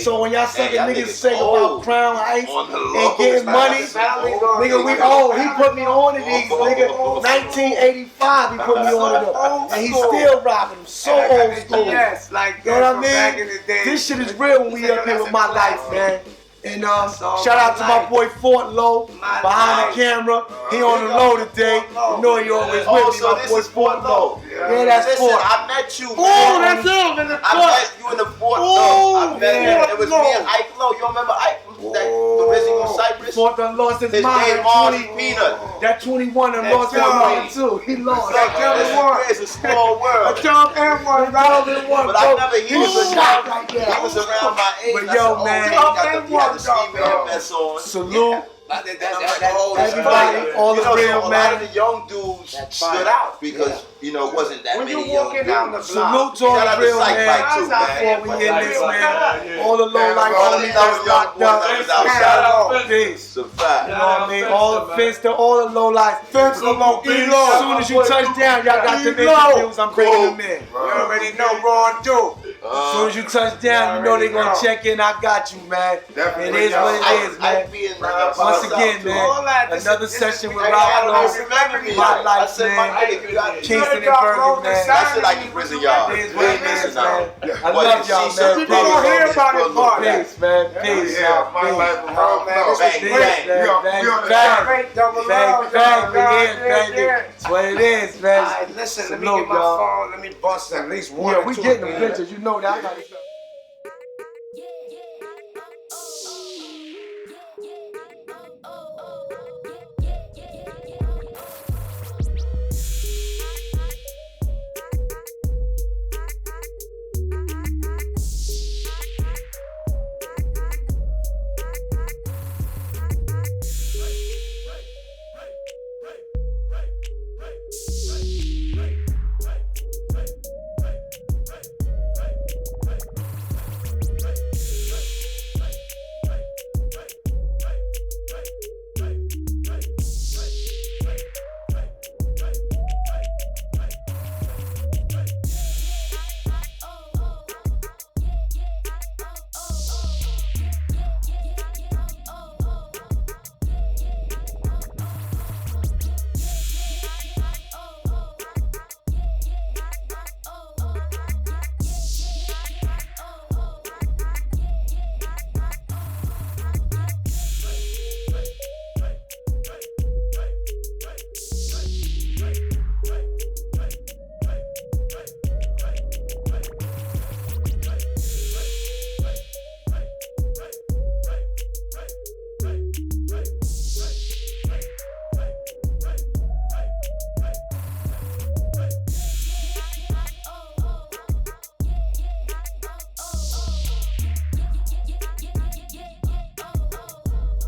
S1: So when y'all sucking niggas say about Crown Heights and getting money, nigga, we old. He put me on to these, nigga. 1985, he put me on to them. And he's still rocking them. So old school.
S2: Yes, like
S1: you know what I mean? This shit is real when we up here with My Life, man. And shout out to my boy Fort Low behind the camera. He on the low today. You know he always with me, my boy Fort Low. Yeah, that's Fort.
S3: I met you.
S1: Oh, that's him in the
S3: I met you in the Fort Low. I met him. It was me and Ike Low. You remember Ike? that Rizzy on Cypress?
S1: Fought done lost his mind.
S3: Name Marty Peanut.
S1: That 21 and lost his mind too. He lost.
S3: It's a small world.
S2: A Trump and one,
S3: But I never he was around. He was around my age.
S1: But yo, man,
S3: he got the ski vest on.
S1: Salute.
S3: Everybody,
S1: all the real,
S3: so
S1: man.
S3: A lot of the young dudes stood out because it wasn't that many young dudes.
S1: Salute to all the real, man. Before we end this, man, all the low life homies that's locked up. Peace. You know what I mean? All the fence to all the low life. Fence to low. As soon as you touch down, y'all got the interviews. I'm bringing them in.
S2: You already know Ron do.
S1: As soon as you touch down, you know they gonna check in. I got you, man. It is what it is, man. Once again, man, another session with Rob Lowe, My Life, man. Kingston Ave, man.
S3: That shit like prison yard.
S1: It is what it is, man. I love y'all, man.
S2: People don't hear about it, Mark.
S1: Peace, man. Peace,
S4: Yeah, my life with Rob Lowe.
S3: Bang, bang.
S1: Bang. That's what it is, man.
S2: Listen, let me get my phone. Let me bust at least one.
S1: Yeah, we getting them pictures. You know that. I got